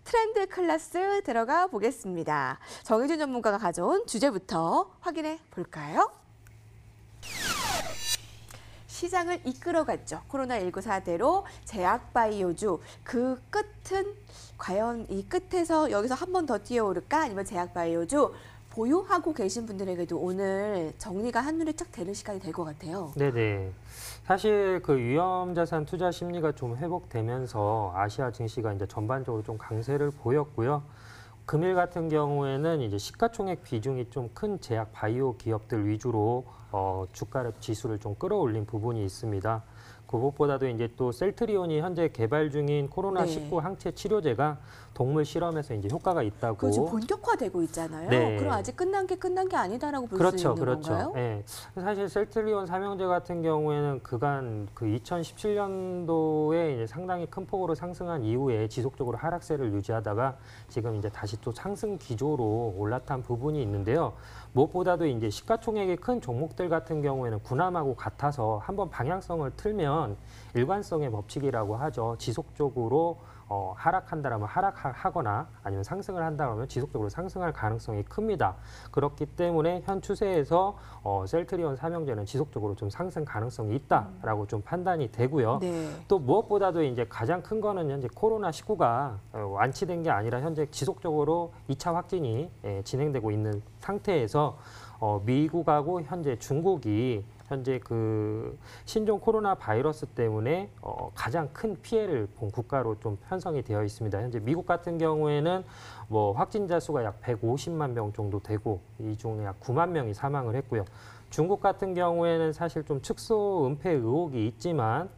트렌드 클래스 들어가 보겠습니다. 정혜준 전문가가 가져온 주제부터 확인해 볼까요? 시장을 이끌어갔죠. 코로나19 사태로 제약바이오주 그 끝은 과연 이 끝에서 여기서 한 번 더 뛰어오를까 아니면 제약바이오주 보유하고 계신 분들에게도 오늘 정리가 한눈에 쫙 되는 시간이 될 것 같아요.
네네. 사실 그 위험자산 투자 심리가 좀 회복되면서 아시아 증시가 이제 전반적으로 좀 강세를 보였고요. 금일 같은 경우에는 이제 시가총액 비중이 좀 큰 제약 바이오 기업들 위주로 주가 지수를 좀 끌어올린 부분이 있습니다. 그것보다도 이제 또 셀트리온이 현재 개발 중인 코로나19 항체 치료제가 동물 실험에서 이제 효과가 있다고.
그거 지금 본격화되고 있잖아요.
네.
그럼 아직 끝난 게 아니다라고 볼 수 있는 건가요?
네. 사실 셀트리온 삼형제 같은 경우에는 그간 그 2017년도에 이제 상당히 큰 폭으로 상승한 이후에 지속적으로 하락세를 유지하다가 지금 이제 다시 또 상승 기조로 올라탄 부분이 있는데요. 무엇보다도 이제 시가총액이 큰 종목들 같은 경우에는 군함하고 같아서 한번 방향성을 틀면 일관성의 법칙이라고 하죠. 지속적으로 하락한다라면 하락하거나 아니면 상승을 한다면 지속적으로 상승할 가능성이 큽니다. 그렇기 때문에 현 추세에서 셀트리온 삼형제는 지속적으로 좀 상승 가능성이 있다라고 좀 판단이 되고요.
네.
또 무엇보다도 이제 가장 큰 거는 현재 코로나19가 완치된 게 아니라 현재 지속적으로 2차 확진이 진행되고 있는 상태에서 미국하고 현재 중국이 현재 그 신종 코로나 바이러스 때문에 가장 큰 피해를 본 국가로 좀 편성이 되어 있습니다. 현재 미국 같은 경우에는 뭐 확진자 수가 약 150만 명 정도 되고 이 중에 약 9만 명이 사망을 했고요. 중국 같은 경우에는 사실 좀 축소 은폐 의혹이 있지만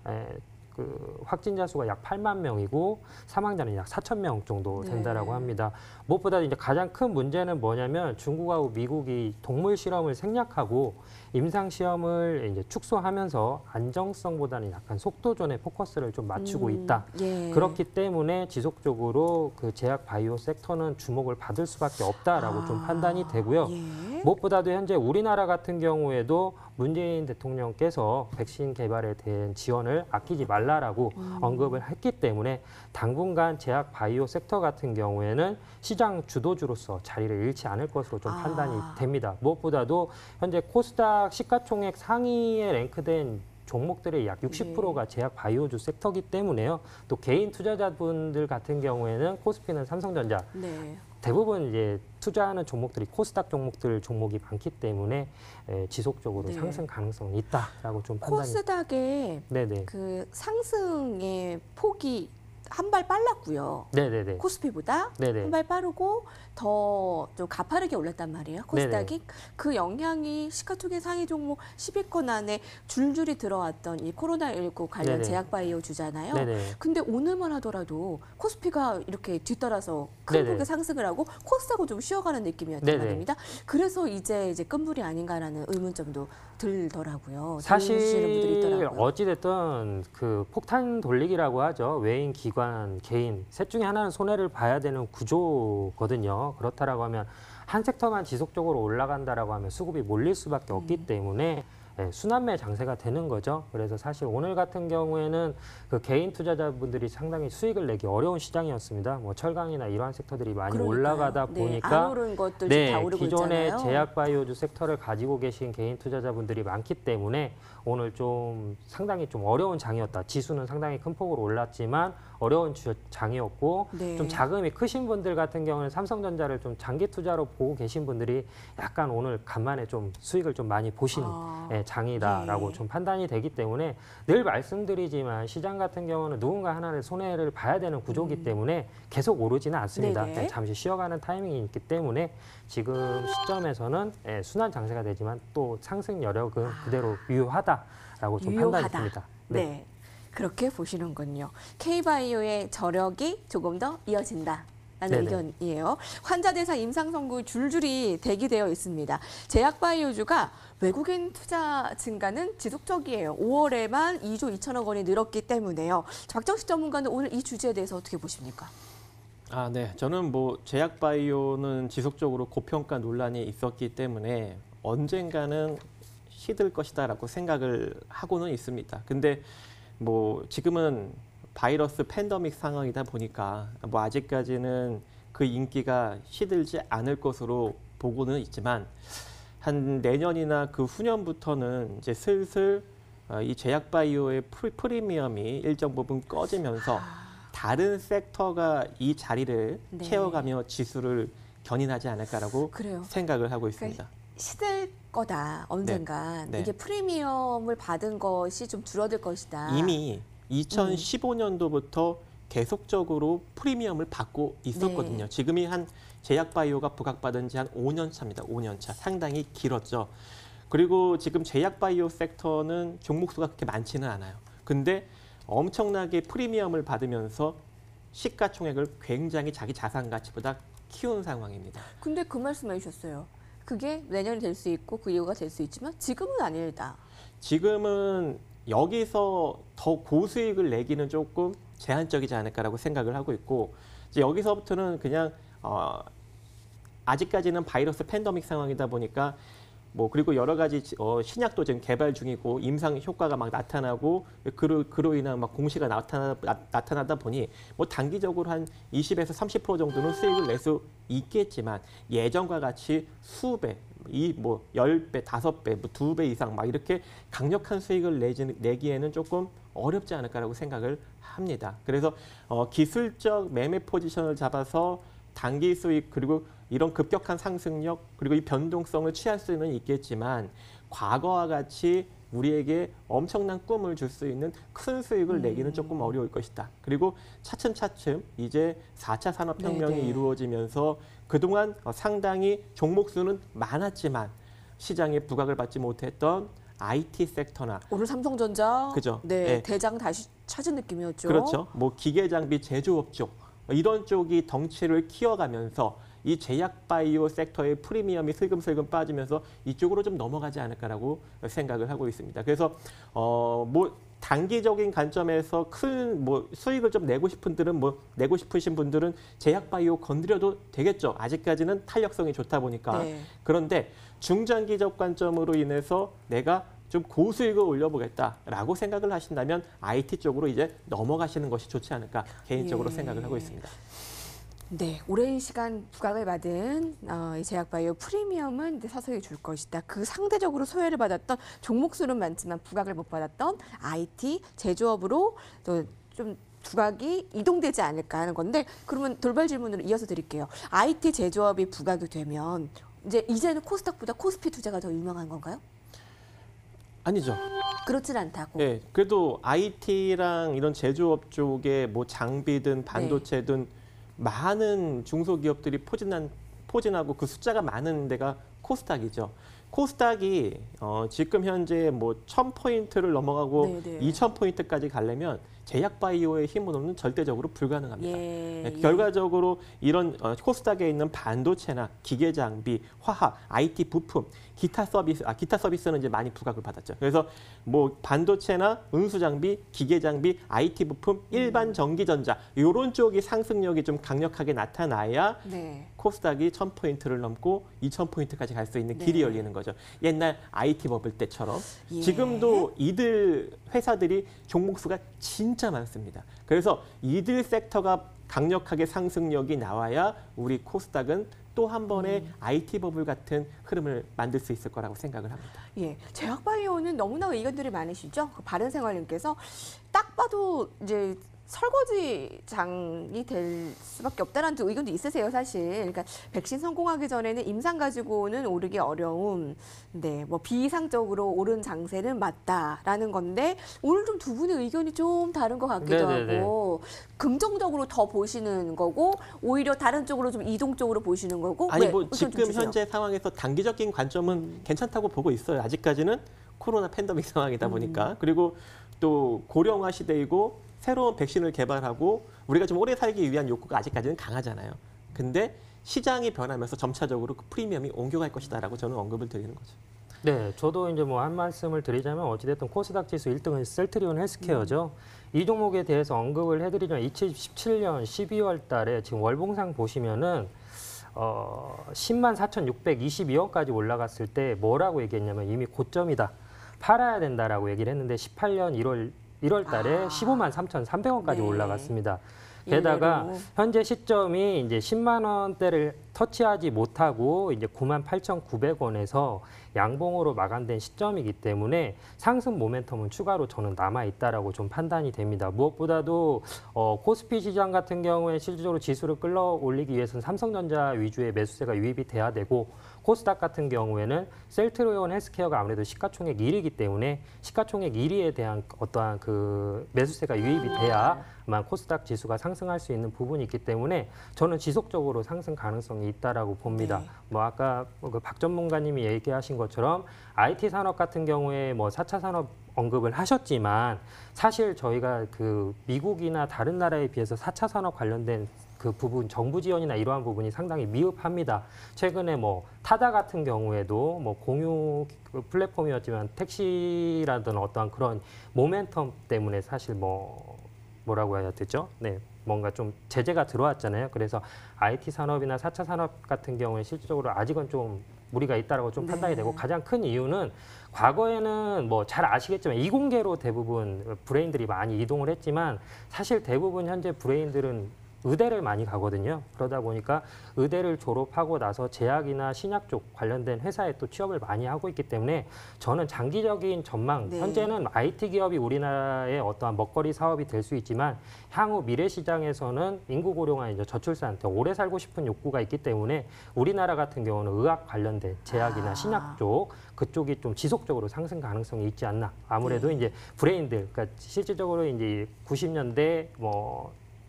그 확진자 수가 약 8만 명이고 사망자는 약 4천 명 정도 된다라고 합니다. 무엇보다 이제 가장 큰 문제는 뭐냐면 중국하고 미국이 동물 실험을 생략하고 임상 시험을 이제 축소하면서 안정성보다는 약간 속도전에 포커스를 좀 맞추고 있다. 그렇기 때문에 지속적으로 그 제약 바이오 섹터는 주목을 받을 수밖에 없다라고 좀 판단이 되고요. 무엇보다도 현재 우리나라 같은 경우에도 문재인 대통령께서 백신 개발에 대한 지원을 아끼지 말라라고 언급을 했기 때문에 당분간 제약 바이오 섹터 같은 경우에는 시장 주도주로서 자리를 잃지 않을 것으로 좀 판단이 됩니다. 무엇보다도 현재 코스닥 시가총액 상위에 랭크된 종목들의 약 60%가 제약 바이오주 섹터이기 때문에요. 또 개인 투자자분들 같은 경우에는 코스피는 삼성전자 대부분 이제 투자하는 종목들이 코스닥 종목이 많기 때문에 지속적으로 상승 가능성이 있다라고 좀 판단이.
코스닥의 그 상승의 폭이 한 발 빨랐고요.
네네네.
코스피보다
네네.
한 발 빠르고 더 좀 가파르게 올랐단 말이에요. 코스닥이. 그 영향이 시가총액 상위 종목 10위권 안에 줄줄이 들어왔던 이 코로나19 관련
네네.
제약바이오 주잖아요.
네네.
근데 오늘만 하더라도 코스피가 이렇게 뒤따라서 큰 폭의
네네.
상승을 하고 코스닥은 좀 쉬어가는 느낌이었단
네네.
말입니다. 그래서 이제 끝물이 아닌가라는 의문점도 들더라고요.
사실
들으시는 분들이 있더라고요.
어찌됐든 그 폭탄 돌리기라고 하죠. 외인, 기관, 개인 셋 중에 하나는 손해를 봐야 되는 구조거든요. 그렇다라고 하면 한 섹터만 지속적으로 올라간다라고 하면 수급이 몰릴 수밖에 없기 때문에 순환매 장세가 되는 거죠. 그래서 사실 오늘 같은 경우에는 그 개인 투자자분들이 상당히 수익을 내기 어려운 시장이었습니다. 뭐 철강이나 이러한 섹터들이 많이
그러니까요.
올라가다
네,
보니까
안 오른 것들 지금 다 오르고
기존의
있잖아요.
제약바이오주 섹터를 가지고 계신 개인 투자자분들이 많기 때문에 오늘 좀 상당히 좀 어려운 장이었다. 지수는 상당히 큰 폭으로 올랐지만 어려운 장이었고
네.
좀 자금이 크신 분들 같은 경우는 삼성전자를 좀 장기 투자로 보고 계신 분들이 약간 오늘 간만에 좀 수익을 좀 많이 보신 장이다라고
예.
좀 판단이 되기 때문에 늘 말씀드리지만 시장 같은 경우는 누군가 하나는 손해를 봐야 되는 구조이기 때문에 계속 오르지는 않습니다.
네네.
잠시 쉬어가는 타이밍이 있기 때문에 지금 시점에서는 순환 장세가 되지만 또 상승 여력은 그대로 유효하다라고 좀 판단이 듭니다.
네. 그렇게 보시는군요. K바이오의 저력이 조금 더 이어진다. 라는
네네.
의견이에요. 환자 대상 임상 선고 줄줄이 대기되어 있습니다. 제약바이오주가 외국인 투자 증가는 지속적이에요. 5월에만 2조 2천억 원이 늘었기 때문에요. 박정식 전문가는 오늘 이 주제에 대해서 어떻게 보십니까?
아, 네. 저는 뭐 제약바이오는 지속적으로 고평가 논란이 있었기 때문에 언젠가는 시들 것이다라고 생각을 하고는 있습니다. 근데 뭐 지금은 바이러스 팬데믹 상황이다 보니까 뭐 아직까지는 그 인기가 시들지 않을 것으로 보고는 있지만 한 내년이나 그 후년부터는 이제 슬슬 이 제약바이오의 프리미엄이 일정 부분 꺼지면서 다른 섹터가 이 자리를
네.
채워가며 지수를 견인하지 않을까라고
그래요.
생각을 하고 있습니다.
시들 거다 언젠간.
네.
이게 프리미엄을 받은 것이 좀 줄어들 것이다.
이미 2015년도부터 계속적으로 프리미엄을 받고 있었거든요.
네.
지금이 한 제약바이오가 부각받은 지 한 5년 차입니다. 5년 차. 상당히 길었죠. 그리고 지금 제약바이오 섹터는 종목수가 그렇게 많지는 않아요. 근데 엄청나게 프리미엄을 받으면서 시가총액을 굉장히 자기 자산 가치보다 키운 상황입니다.
근데 그 말씀 해주셨어요. 그게 내년이 될 수 있고 그 이유가 될 수 있지만 지금은 아니다.
지금은 여기서 더 고수익을 내기는 조금 제한적이지 않을까라고 생각을 하고 있고 이제 여기서부터는 그냥 아직까지는 바이러스 팬데믹 상황이다 보니까 뭐 그리고 여러 가지 신약도 지금 개발 중이고 임상 효과가 막 나타나고 그로 인한 막 공시가 나타나다 보니 뭐 단기적으로 한 20에서 30% 정도는 수익을 낼 수 있겠지만 예전과 같이 수배 뭐 10배, 5배, 뭐 2배 이상 막 이렇게 강력한 수익을 내기에는 조금 어렵지 않을까라고 생각을 합니다. 그래서 기술적 매매 포지션을 잡아서 단기 수익 그리고 이런 급격한 상승력 그리고 이 변동성을 취할 수는 있겠지만 과거와 같이 우리에게 엄청난 꿈을 줄 수 있는 큰 수익을 내기는 조금 어려울 것이다. 그리고 차츰차츰 이제 4차 산업혁명이
네네.
이루어지면서 그동안 상당히 종목 수는 많았지만 시장에 부각을 받지 못했던 IT 섹터나
오늘 삼성전자
그죠.
네,
네.
대장 다시 찾은 느낌이었죠.
그렇죠. 뭐 기계 장비 제조업 쪽 이런 쪽이 덩치를 키워가면서 이 제약바이오 섹터의 프리미엄이 슬금슬금 빠지면서 이쪽으로 좀 넘어가지 않을까라고 생각을 하고 있습니다. 그래서 뭐 단기적인 관점에서 큰 뭐 수익을 좀 내고 싶으신 분들은 제약바이오 건드려도 되겠죠. 아직까지는 탄력성이 좋다 보니까.
네.
그런데 중장기적 관점으로 인해서 내가 좀 고수익을 올려보겠다라고 생각을 하신다면 IT 쪽으로 이제 넘어가시는 것이 좋지 않을까 개인적으로
예.
생각을 하고 있습니다.
네, 오랜 시간 부각을 받은 이 제약바이오 프리미엄은 이제 서서히 줄 것이다. 그 상대적으로 소외를 받았던 종목 수는 많지만 부각을 못 받았던 IT 제조업으로 또 좀 부각이 이동되지 않을까 하는 건데 그러면 돌발 질문으로 이어서 드릴게요. IT 제조업이 부각이 되면 이제는 코스닥보다 코스피 투자가 더 유명한 건가요?
아니죠.
그렇진 않다고.
네, 그래도 IT랑 이런 제조업 쪽에 뭐 장비든 반도체든 많은 중소기업들이 포진하고 그 숫자가 많은 데가 코스닥이죠. 코스닥이 지금 현재 뭐 1,000포인트를 넘어가고 2,000포인트까지 가려면 제약바이오의 힘으로는 절대적으로 불가능합니다. 결과적으로 이런 코스닥에 있는 반도체나 기계장비, 화학, IT 부품, 기타 서비스는 이제 많이 부각을 받았죠. 그래서 뭐 반도체나 운수장비, 기계장비, IT 부품, 일반 전기전자 이런 쪽이 상승력이 좀 강력하게 나타나야 코스닥이 1,000포인트를 넘고 2,000포인트까지 갈 수 있는 길이 열리는 거죠. 옛날 IT 버블 때처럼. 지금도 이들 회사들이 종목수가 진짜 많습니다. 그래서 이들 섹터가 강력하게 상승력이 나와야 우리 코스닥은 또 한 번의 IT 버블 같은 흐름을 만들 수 있을 거라고 생각을 합니다.
예, 제약바이오는 너무나 의견들이 많으시죠. 그 바른생활님께서 딱 봐도 이제 설거지장이 될 수밖에 없다는 의견도 있으세요, 사실. 그러니까 백신 성공하기 전에는 임상 가지고는 오르기 어려움, 뭐 비이상적으로 오른 장세는 맞다라는 건데 오늘 좀 두 분의 의견이 좀 다른 것 같기도 하고 긍정적으로 더 보시는 거고 오히려 다른 쪽으로 좀 이동적으로 보시는 거고.
아니 뭐 지금 현재 상황에서 단기적인 관점은 괜찮다고 보고 있어요. 아직까지는 코로나 팬데믹 상황이다 보니까. 그리고 또 고령화 시대이고 새로운 백신을 개발하고 우리가 좀 오래 살기 위한 욕구가 아직까지는 강하잖아요. 근데 시장이 변하면서 점차적으로 그 프리미엄이 옮겨갈 것이다라고 저는 언급을 드리는 거죠.
네, 저도 이제 뭐 한 말씀을 드리자면 어찌됐든 코스닥 지수 1등은 셀트리온 헬스케어죠. 이 종목에 대해서 언급을 해드리자면 2017년 12월 달에 지금 월봉상 보시면은 104,622원까지 올라갔을 때 뭐라고 얘기했냐면 이미 고점이다. 팔아야 된다라고 얘기를 했는데 18년 1월 달에 153,300원까지 올라갔습니다. 게다가 현재 시점이 이제 10만 원대를 터치하지 못하고 이제 98,900원에서 양봉으로 마감된 시점이기 때문에 상승 모멘텀은 추가로 저는 남아 있다라고 좀 판단이 됩니다. 무엇보다도 코스피 시장 같은 경우에 실질적으로 지수를 끌어올리기 위해서는 삼성전자 위주의 매수세가 유입이 돼야 되고 코스닥 같은 경우에는 셀트리온 헬스케어가 아무래도 시가총액 1위이기 때문에 시가총액 1위에 대한 어떠한 그 매수세가 유입이 돼야만 코스닥 지수가 상승할 수 있는 부분이 있기 때문에 저는 지속적으로 상승 가능성이 있다라고 봅니다. 뭐 아까 그 박 전문가님이 얘기하신 것처럼 IT 산업 같은 경우에 뭐 4차 산업 언급을 하셨지만 사실 저희가 그 미국이나 다른 나라에 비해서 4차 산업 관련된 그 부분 정부 지원이나 이러한 부분이 상당히 미흡합니다. 최근에 뭐 타다 같은 경우에도 뭐 공유 플랫폼이었지만 택시라든 어떠한 그런 모멘텀 때문에 사실 뭐라고 해야 되죠? 네. 뭔가 좀 제재가 들어왔잖아요. 그래서 IT 산업이나 4차 산업 같은 경우에 실질적으로 아직은 좀 무리가 있다라고 좀 판단이 되고 가장 큰 이유는 과거에는 뭐 잘 아시겠지만 이공계로 대부분 브레인들이 많이 이동을 했지만 사실 대부분 현재 브레인들은 의대를 많이 가거든요. 그러다 보니까 의대를 졸업하고 나서 제약이나 신약 쪽 관련된 회사에 또 취업을 많이 하고 있기 때문에 저는 장기적인 전망, 현재는 IT 기업이 우리나라의 어떠한 먹거리 사업이 될 수 있지만 향후 미래 시장에서는 인구 고령화, 이제 저출산, 오래 살고 싶은 욕구가 있기 때문에 우리나라 같은 경우는 의학 관련된 제약이나 신약 쪽 그쪽이 좀 지속적으로 상승 가능성이 있지 않나. 아무래도 이제 브레인들, 그러니까 실질적으로 이제 90년대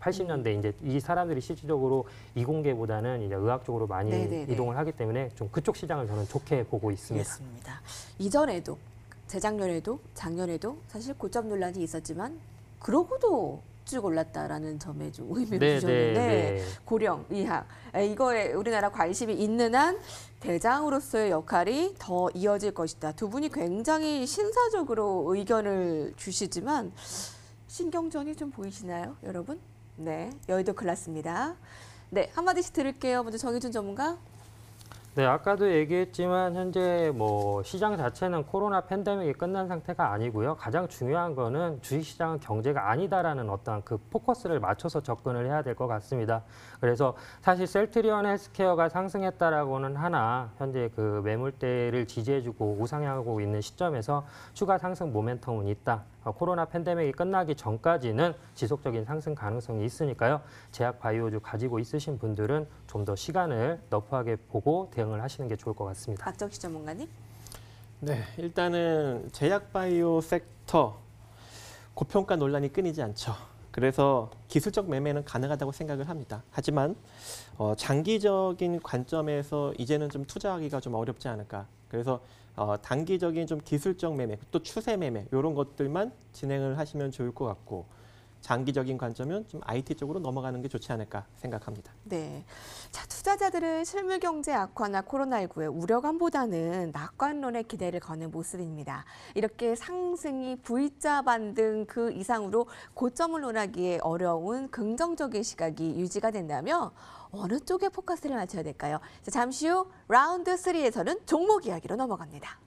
80년대 이제 이 사람들이 실질적으로 이공계보다는 이제 의학 쪽으로 많이 이동을 하기 때문에 좀 그쪽 시장을 저는 좋게 보고 있습니다.
그렇습니다. 이전에도 재작년에도 작년에도 사실 고점 논란이 있었지만 그러고도 쭉 올랐다라는 점에 좀 의미를 주셨는데 고령, 의학 이거에 우리나라 관심이 있는 한 대장으로서의 역할이 더 이어질 것이다. 두 분이 굉장히 신사적으로 의견을 주시지만 신경전이 좀 보이시나요, 여러분? 네, 여의도 클래스입니다. 네, 한마디씩 들을게요. 먼저 정의준 전문가.
네, 아까도 얘기했지만 현재 뭐 시장 자체는 코로나 팬데믹이 끝난 상태가 아니고요. 가장 중요한 거는 주식시장은 경제가 아니다라는 어떤 그 포커스를 맞춰서 접근을 해야 될 것 같습니다. 그래서 사실 셀트리온 헬스케어가 상승했다라고는 하나 현재 그 매물대를 지지해주고 우상향하고 있는 시점에서 추가 상승 모멘텀은 있다. 코로나 팬데믹이 끝나기 전까지는 지속적인 상승 가능성이 있으니까요. 제약 바이오주 가지고 있으신 분들은 좀 더 시간을 너프하게 보고 대응을 하시는 게 좋을 것 같습니다.
박정식 전문가님.
네, 일단은 제약 바이오 섹터 고평가 논란이 끊이지 않죠. 그래서 기술적 매매는 가능하다고 생각을 합니다. 하지만 장기적인 관점에서 이제는 좀 투자하기가 좀 어렵지 않을까. 그래서 단기적인 좀 기술적 매매, 또 추세 매매 이런 것들만 진행을 하시면 좋을 것 같고 장기적인 관점은 좀 IT 쪽으로 넘어가는 게 좋지 않을까 생각합니다.
네. 자, 투자자들은 실물 경제 악화나 코로나19의 우려감보다는 낙관론에 기대를 거는 모습입니다. 이렇게 상승이 V자 반등 그 이상으로 고점을 논하기에 어려운 긍정적인 시각이 유지가 된다면 어느 쪽에 포커스를 맞춰야 될까요? 자, 잠시 후 라운드 3에서는 종목 이야기로 넘어갑니다.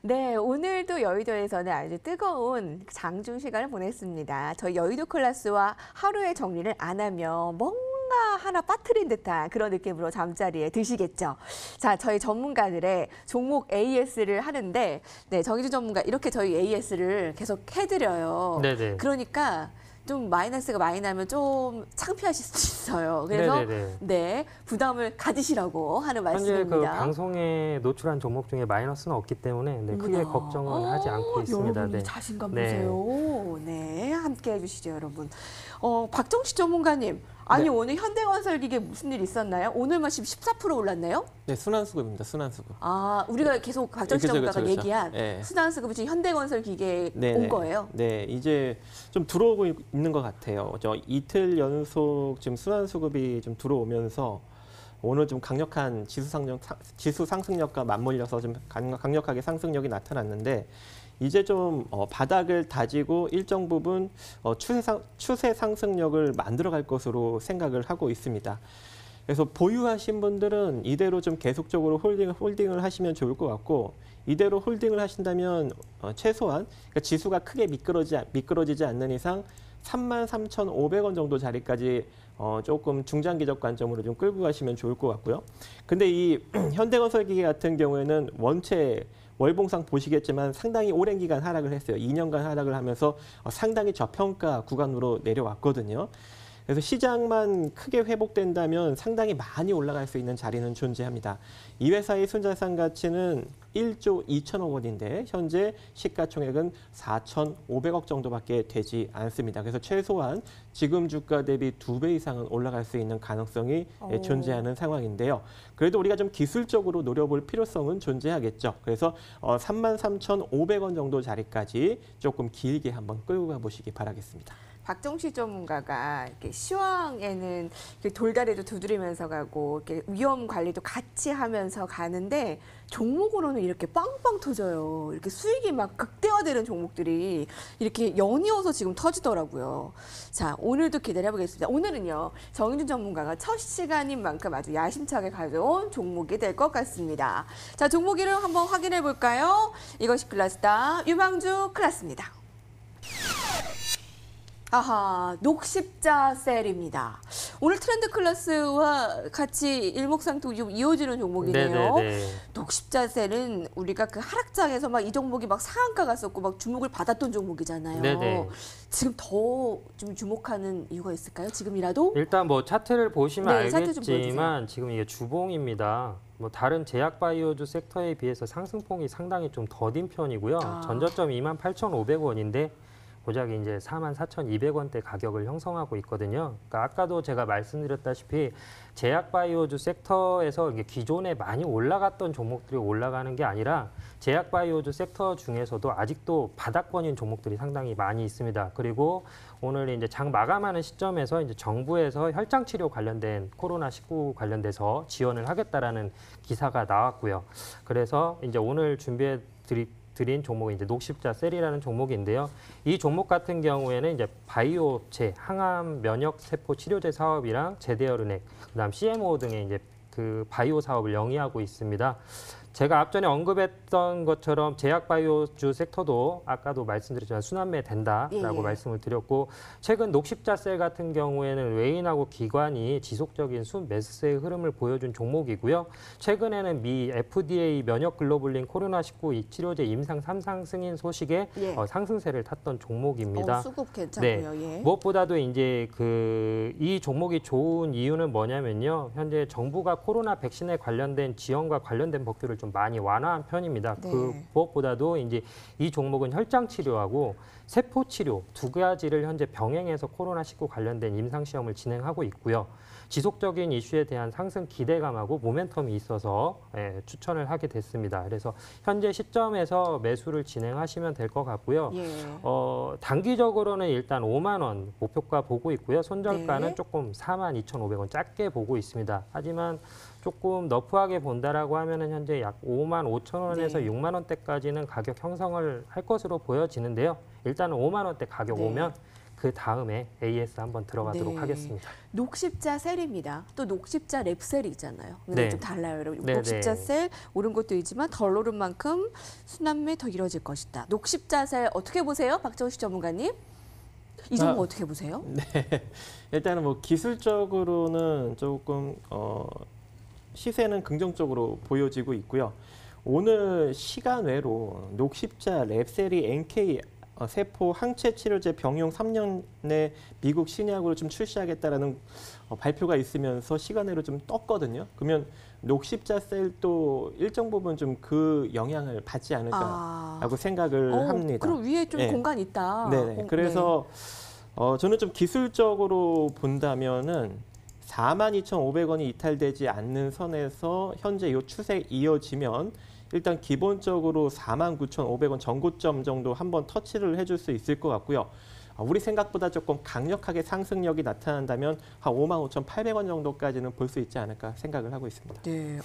네, 오늘도 여의도에서는 아주 뜨거운 장중 시간을 보냈습니다. 저희 여의도 클래스와 하루의 정리를 안 하면 뭔가 하나 빠뜨린 듯한 그런 느낌으로 잠자리에 드시겠죠. 자, 저희 전문가들의 종목 AS를 하는데, 네, 정의준 전문가 이렇게 저희 AS를 계속 해드려요.
네네.
그러니까 좀 마이너스가 많이 나면 좀 창피하실 수도 있어요. 그래서
네네네.
네, 부담을 가지시라고 하는
현재 그
말씀입니다.
방송에 노출한 종목 중에 마이너스는 없기 때문에 네, 크게
어머나.
걱정은 하지 않고 있습니다.
여러분
네.
자신감
네.
보세요. 네, 함께 해주시죠, 여러분. 박정식 전문가님, 아니
네.
오늘 현대건설기계 무슨 일 있었나요? 오늘만 14% 올랐나요?
네, 순환수급입니다. 순환수급.
아, 우리가 계속 박정식
그렇죠,
전문가가
그렇죠.
얘기한
네.
순환수급이 지금 현대건설기계에
네,
온
네.
거예요.
네, 이제 좀 들어오고 있는 것 같아요. 저 이틀 연속 지금 순환수급이 좀 들어오면서 오늘 좀 강력한 지수 상승력과 맞물려서 좀 강력하게 상승력이 나타났는데 이제 좀 바닥을 다지고 일정 부분 추세 상승력을 만들어갈 것으로 생각을 하고 있습니다. 그래서 보유하신 분들은 이대로 좀 계속적으로 홀딩을 하시면 좋을 것 같고 이대로 홀딩을 하신다면 최소한 그러니까 지수가 크게 미끄러지지 않는 이상 33,500원 정도 자리까지 조금 중장기적 관점으로 좀 끌고 가시면 좋을 것 같고요. 근데 이 현대건설기계 같은 경우에는 원체 월봉상 보시겠지만 상당히 오랜 기간 하락을 했어요. 2년간 하락을 하면서 상당히 저평가 구간으로 내려왔거든요. 그래서 시장만 크게 회복된다면 상당히 많이 올라갈 수 있는 자리는 존재합니다. 이 회사의 순자산 가치는 1조 2천억 원인데 현재 시가총액은 4,500억 정도밖에 되지 않습니다. 그래서 최소한 지금 주가 대비 2배 이상은 올라갈 수 있는 가능성이 존재하는 상황인데요. 그래도 우리가 좀 기술적으로 노려볼 필요성은 존재하겠죠. 그래서 33,500원 정도 자리까지 조금 길게 한번 끌고 가보시기 바라겠습니다.
박정식 전문가가 이렇게 시황에는 이렇게 돌다리도 두드리면서 가고 이렇게 위험 관리도 같이 하면서 가는데 종목으로는 이렇게 빵빵 터져요. 이렇게 수익이 막 극대화되는 종목들이 이렇게 연이어서 지금 터지더라고요. 자, 오늘도 기대해 보겠습니다. 오늘은요, 정인준 전문가가 첫 시간인 만큼 아주 야심차게 가져온 종목이 될 것 같습니다. 자, 종목 이름 한번 확인해 볼까요? 이것이 클라스다. 유망주 클라스입니다. 아하, 녹십자 셀입니다. 오늘 트렌드 클래스와 같이 일목상통 이어지는 종목이네요.
네네네.
녹십자 셀은 우리가 그 하락장에서 막 이 종목이 막 상한가 갔었고 막 주목을 받았던 종목이잖아요.
네네.
지금 더 좀 주목하는 이유가 있을까요? 지금이라도?
일단 뭐 차트를 보시면
네, 차트 좀
알겠지만 지금 이게 주봉입니다. 뭐 다른 제약 바이오주 섹터에 비해서 상승폭이 상당히 좀 더딘 편이고요.
아.
전저점 28,500원인데 고작이 이제 44,200원대 가격을 형성하고 있거든요. 그러니까 아까도 제가 말씀드렸다시피 제약 바이오주 섹터에서 이게 기존에 많이 올라갔던 종목들이 올라가는 게 아니라 제약 바이오주 섹터 중에서도 아직도 바닥권인 종목들이 상당히 많이 있습니다. 그리고 오늘 이제 장 마감하는 시점에서 이제 정부에서 혈장 치료 관련된 코로나19 관련돼서 지원을 하겠다라는 기사가 나왔고요. 그래서 이제 오늘 준비해 드린 종목이 이제 녹십자 셀이라는 종목인데요. 이 종목 같은 경우에는 이제 바이오 업체, 항암 면역 세포 치료제 사업이랑 제대어른액, 그다음 CMO 등의 이제 그 바이오 사업을 영위하고 있습니다. 제가 앞전에 언급했던 것처럼 제약 바이오주 섹터도 아까도 말씀드렸지만 순환매 된다라고
예.
말씀을 드렸고 최근 녹십자셀 같은 경우에는 외인하고 기관이 지속적인 순매수세의 흐름을 보여준 종목이고요. 최근에는 미 FDA 면역 글로불린 코로나19 치료제 임상 3상 승인 소식에
예.
상승세를 탔던 종목입니다.
수급 괜찮고요. 예.
무엇보다도 이제 이 종목이 좋은 이유는 뭐냐면요. 현재 정부가 코로나 백신에 관련된 지원과 관련된 법규를 좀 많이 완화한 편입니다.
네.
그 무엇보다도 이제 이 종목은 혈장 치료하고 세포 치료 두 가지를 현재 병행해서 코로나19 관련된 임상 시험을 진행하고 있고요. 지속적인 이슈에 대한 상승 기대감하고 모멘텀이 있어서 추천을 하게 됐습니다. 그래서 현재 시점에서 매수를 진행하시면 될 것 같고요.
예.
단기적으로는 일단 5만 원 목표가 보고 있고요. 손절가는
네.
조금 42,500원 작게 보고 있습니다. 하지만 조금 너프하게 본다라고 하면은 현재 약 5만 5천 원에서
네.
6만 원대까지는 가격 형성을 할 것으로 보여지는데요. 일단은 5만 원대 가격
네.
오면 그 다음에 AS 한번 들어가도록
네.
하겠습니다.
녹십자 셀입니다. 또 녹십자 랩셀이 있잖아요. 근데
네.
좀 달라요, 여러분.
네,
녹십자
네.
셀 오른 것도 있지만 덜 오른 만큼 순환매 더 이뤄질 것이다. 녹십자 셀 어떻게 보세요, 박정식 전문가님? 이 종목 어떻게 보세요?
네. 일단은 뭐 기술적으로는 조금 시세는 긍정적으로 보여지고 있고요. 오늘 시간 외로 녹십자 랩셀이 NK 세포 항체 치료제 병용 3년 내 미국 신약으로 좀 출시하겠다라는 발표가 있으면서 시간으로 좀 떴거든요. 그러면 녹십자 셀도 일정 부분 좀 그 영향을 받지 않을까라고 생각을 합니다.
그럼 위에 좀
네.
공간 있다.
네네. 그래서 저는 좀 기술적으로 본다면은 42,500원이 이탈되지 않는 선에서 현재 이 추세 이어지면 일단 기본적으로 49,500원 전고점 정도 한번 터치를 해줄 수 있을 것 같고요. 우리 생각보다 조금 강력하게 상승력이 나타난다면 한 55,800원 정도까지는 볼 수 있지 않을까 생각을 하고 있습니다.
네,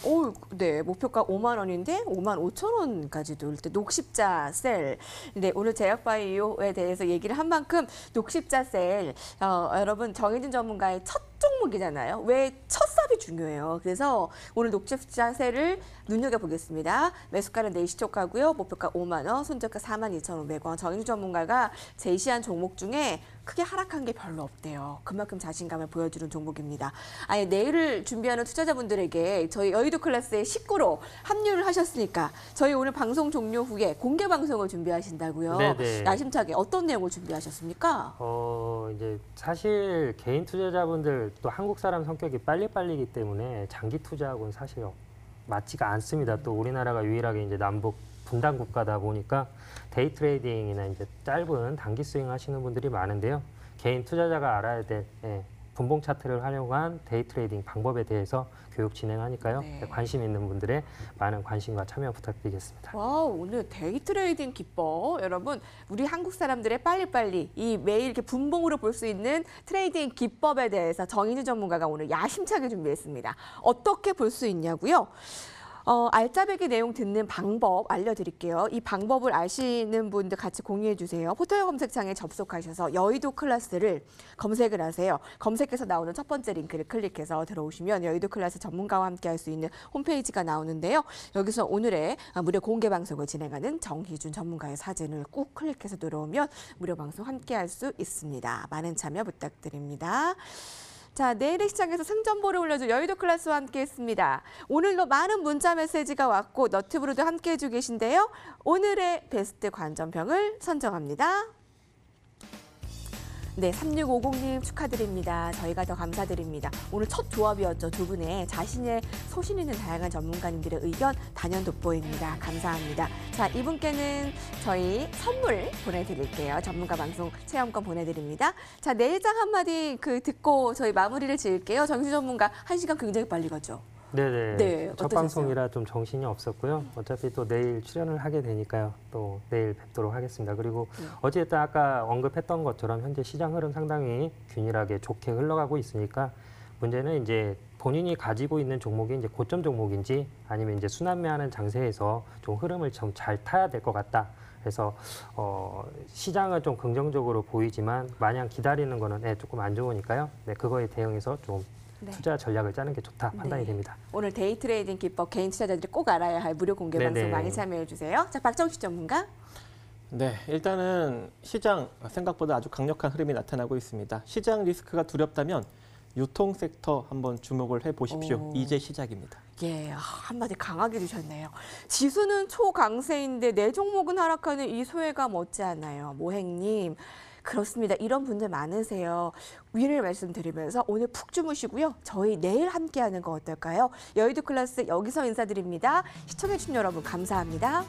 네, 목표가 5만 원인데 5만 5천 원까지도 일단 녹십자 셀. 네, 오늘 제약바이오에 대해서 얘기를 한 만큼 녹십자 셀, 여러분 정혜진 전문가의 첫 종목이잖아요. 왜 첫삽이 중요해요. 그래서 오늘 녹십자 셀을 눈여겨보겠습니다. 매수가는 내시촉하고요. 목표가 5만 원, 손절가 42,500원. 정혜진 전문가가 제시한 종목 중에 크게 하락한 게 별로 없대요. 그만큼 자신감을 보여주는 종목입니다. 아예 내일을 준비하는 투자자분들에게 저희 여의도 클래스의 식구로 합류를 하셨으니까 저희 오늘 방송 종료 후에 공개 방송을 준비하신다고요.
네네.
야심차게 어떤 내용을 준비하셨습니까?
이제 사실 개인 투자자분들 또 한국 사람 성격이 빨리빨리기 때문에 장기 투자하고는 사실 맞지가 않습니다. 또 우리나라가 유일하게 이제 남북 분단 국가다 보니까 데이 트레이딩이나 이제 짧은 단기 스윙 하시는 분들이 많은데요. 개인 투자자가 알아야 될 분봉 차트를 활용한 데이 트레이딩 방법에 대해서 교육 진행하니까요.
네.
관심 있는 분들의 많은 관심과 참여 부탁드리겠습니다.
와, 오늘 데이 트레이딩 기법, 여러분 우리 한국 사람들의 빨리빨리 이 매일 이렇게 분봉으로 볼 수 있는 트레이딩 기법에 대해서 정인우 전문가가 오늘 야심차게 준비했습니다. 어떻게 볼 수 있냐고요? 알짜배기 내용 듣는 방법 알려드릴게요. 이 방법을 아시는 분들 같이 공유해 주세요. 포털 검색창에 접속하셔서 여의도 클래스를 검색을 하세요. 검색해서 나오는 첫 번째 링크를 클릭해서 들어오시면 여의도 클래스 전문가와 함께 할 수 있는 홈페이지가 나오는데요. 여기서 오늘의 무료 공개 방송을 진행하는 정희준 전문가의 사진을 꾹 클릭해서 들어오면 무료 방송 함께 할 수 있습니다. 많은 참여 부탁드립니다. 자, 내일의 시장에서 승전보를 올려줄 여의도 클래스와 함께했습니다. 오늘도 많은 문자 메시지가 왔고 너튜브로도 함께해주고 계신데요. 오늘의 베스트 관전평을 선정합니다. 네, 3650님 축하드립니다. 저희가 더 감사드립니다. 오늘 첫 조합이었죠. 두 분의 자신의 소신 있는 다양한 전문가님들의 의견 단연 돋보입니다. 감사합니다. 자, 이분께는 저희 선물 보내드릴게요. 전문가 방송 체험권 보내드립니다. 자, 내일장 한마디 듣고 저희 마무리를 지을게요. 정신 전문가 1시간 굉장히 빨리 가죠.
네네.
네,
첫
어떠셨어요?
방송이라 좀 정신이 없었고요. 어차피 또 내일 출연을 하게 되니까요. 또 내일 뵙도록 하겠습니다. 그리고 어쨌든 아까 언급했던 것처럼 현재 시장 흐름 상당히 균일하게 좋게 흘러가고 있으니까 문제는 이제 본인이 가지고 있는 종목이 이제 고점 종목인지 아니면 이제 순환매하는 장세에서 좀 흐름을 좀 잘 타야 될 것 같다. 그래서 시장은 좀 긍정적으로 보이지만 마냥 기다리는 거는 조금 안 좋으니까요. 네, 그거에 대응해서 좀
네.
투자 전략을 짜는 게 좋다 판단이
네.
됩니다.
오늘 데이 트레이딩 기법 개인 투자자들이 꼭 알아야 할 무료 공개
네네.
방송 많이 참여해 주세요. 자, 박정식 전문가.
네, 일단은 시장 생각보다 아주 강력한 흐름이 나타나고 있습니다. 시장 리스크가 두렵다면 유통 섹터 한번 주목을 해보십시오.
오.
이제 시작입니다.
예, 한마디 강하게 주셨네요. 지수는 초강세인데 내 종목은 하락하는 이 소외감 없지 않아요. 모행님. 그렇습니다. 이런 분들 많으세요. 위를 말씀드리면서 오늘 푹 주무시고요. 저희 내일 함께하는 거 어떨까요? 여의도 클래스 여기서 인사드립니다. 시청해주신 여러분 감사합니다.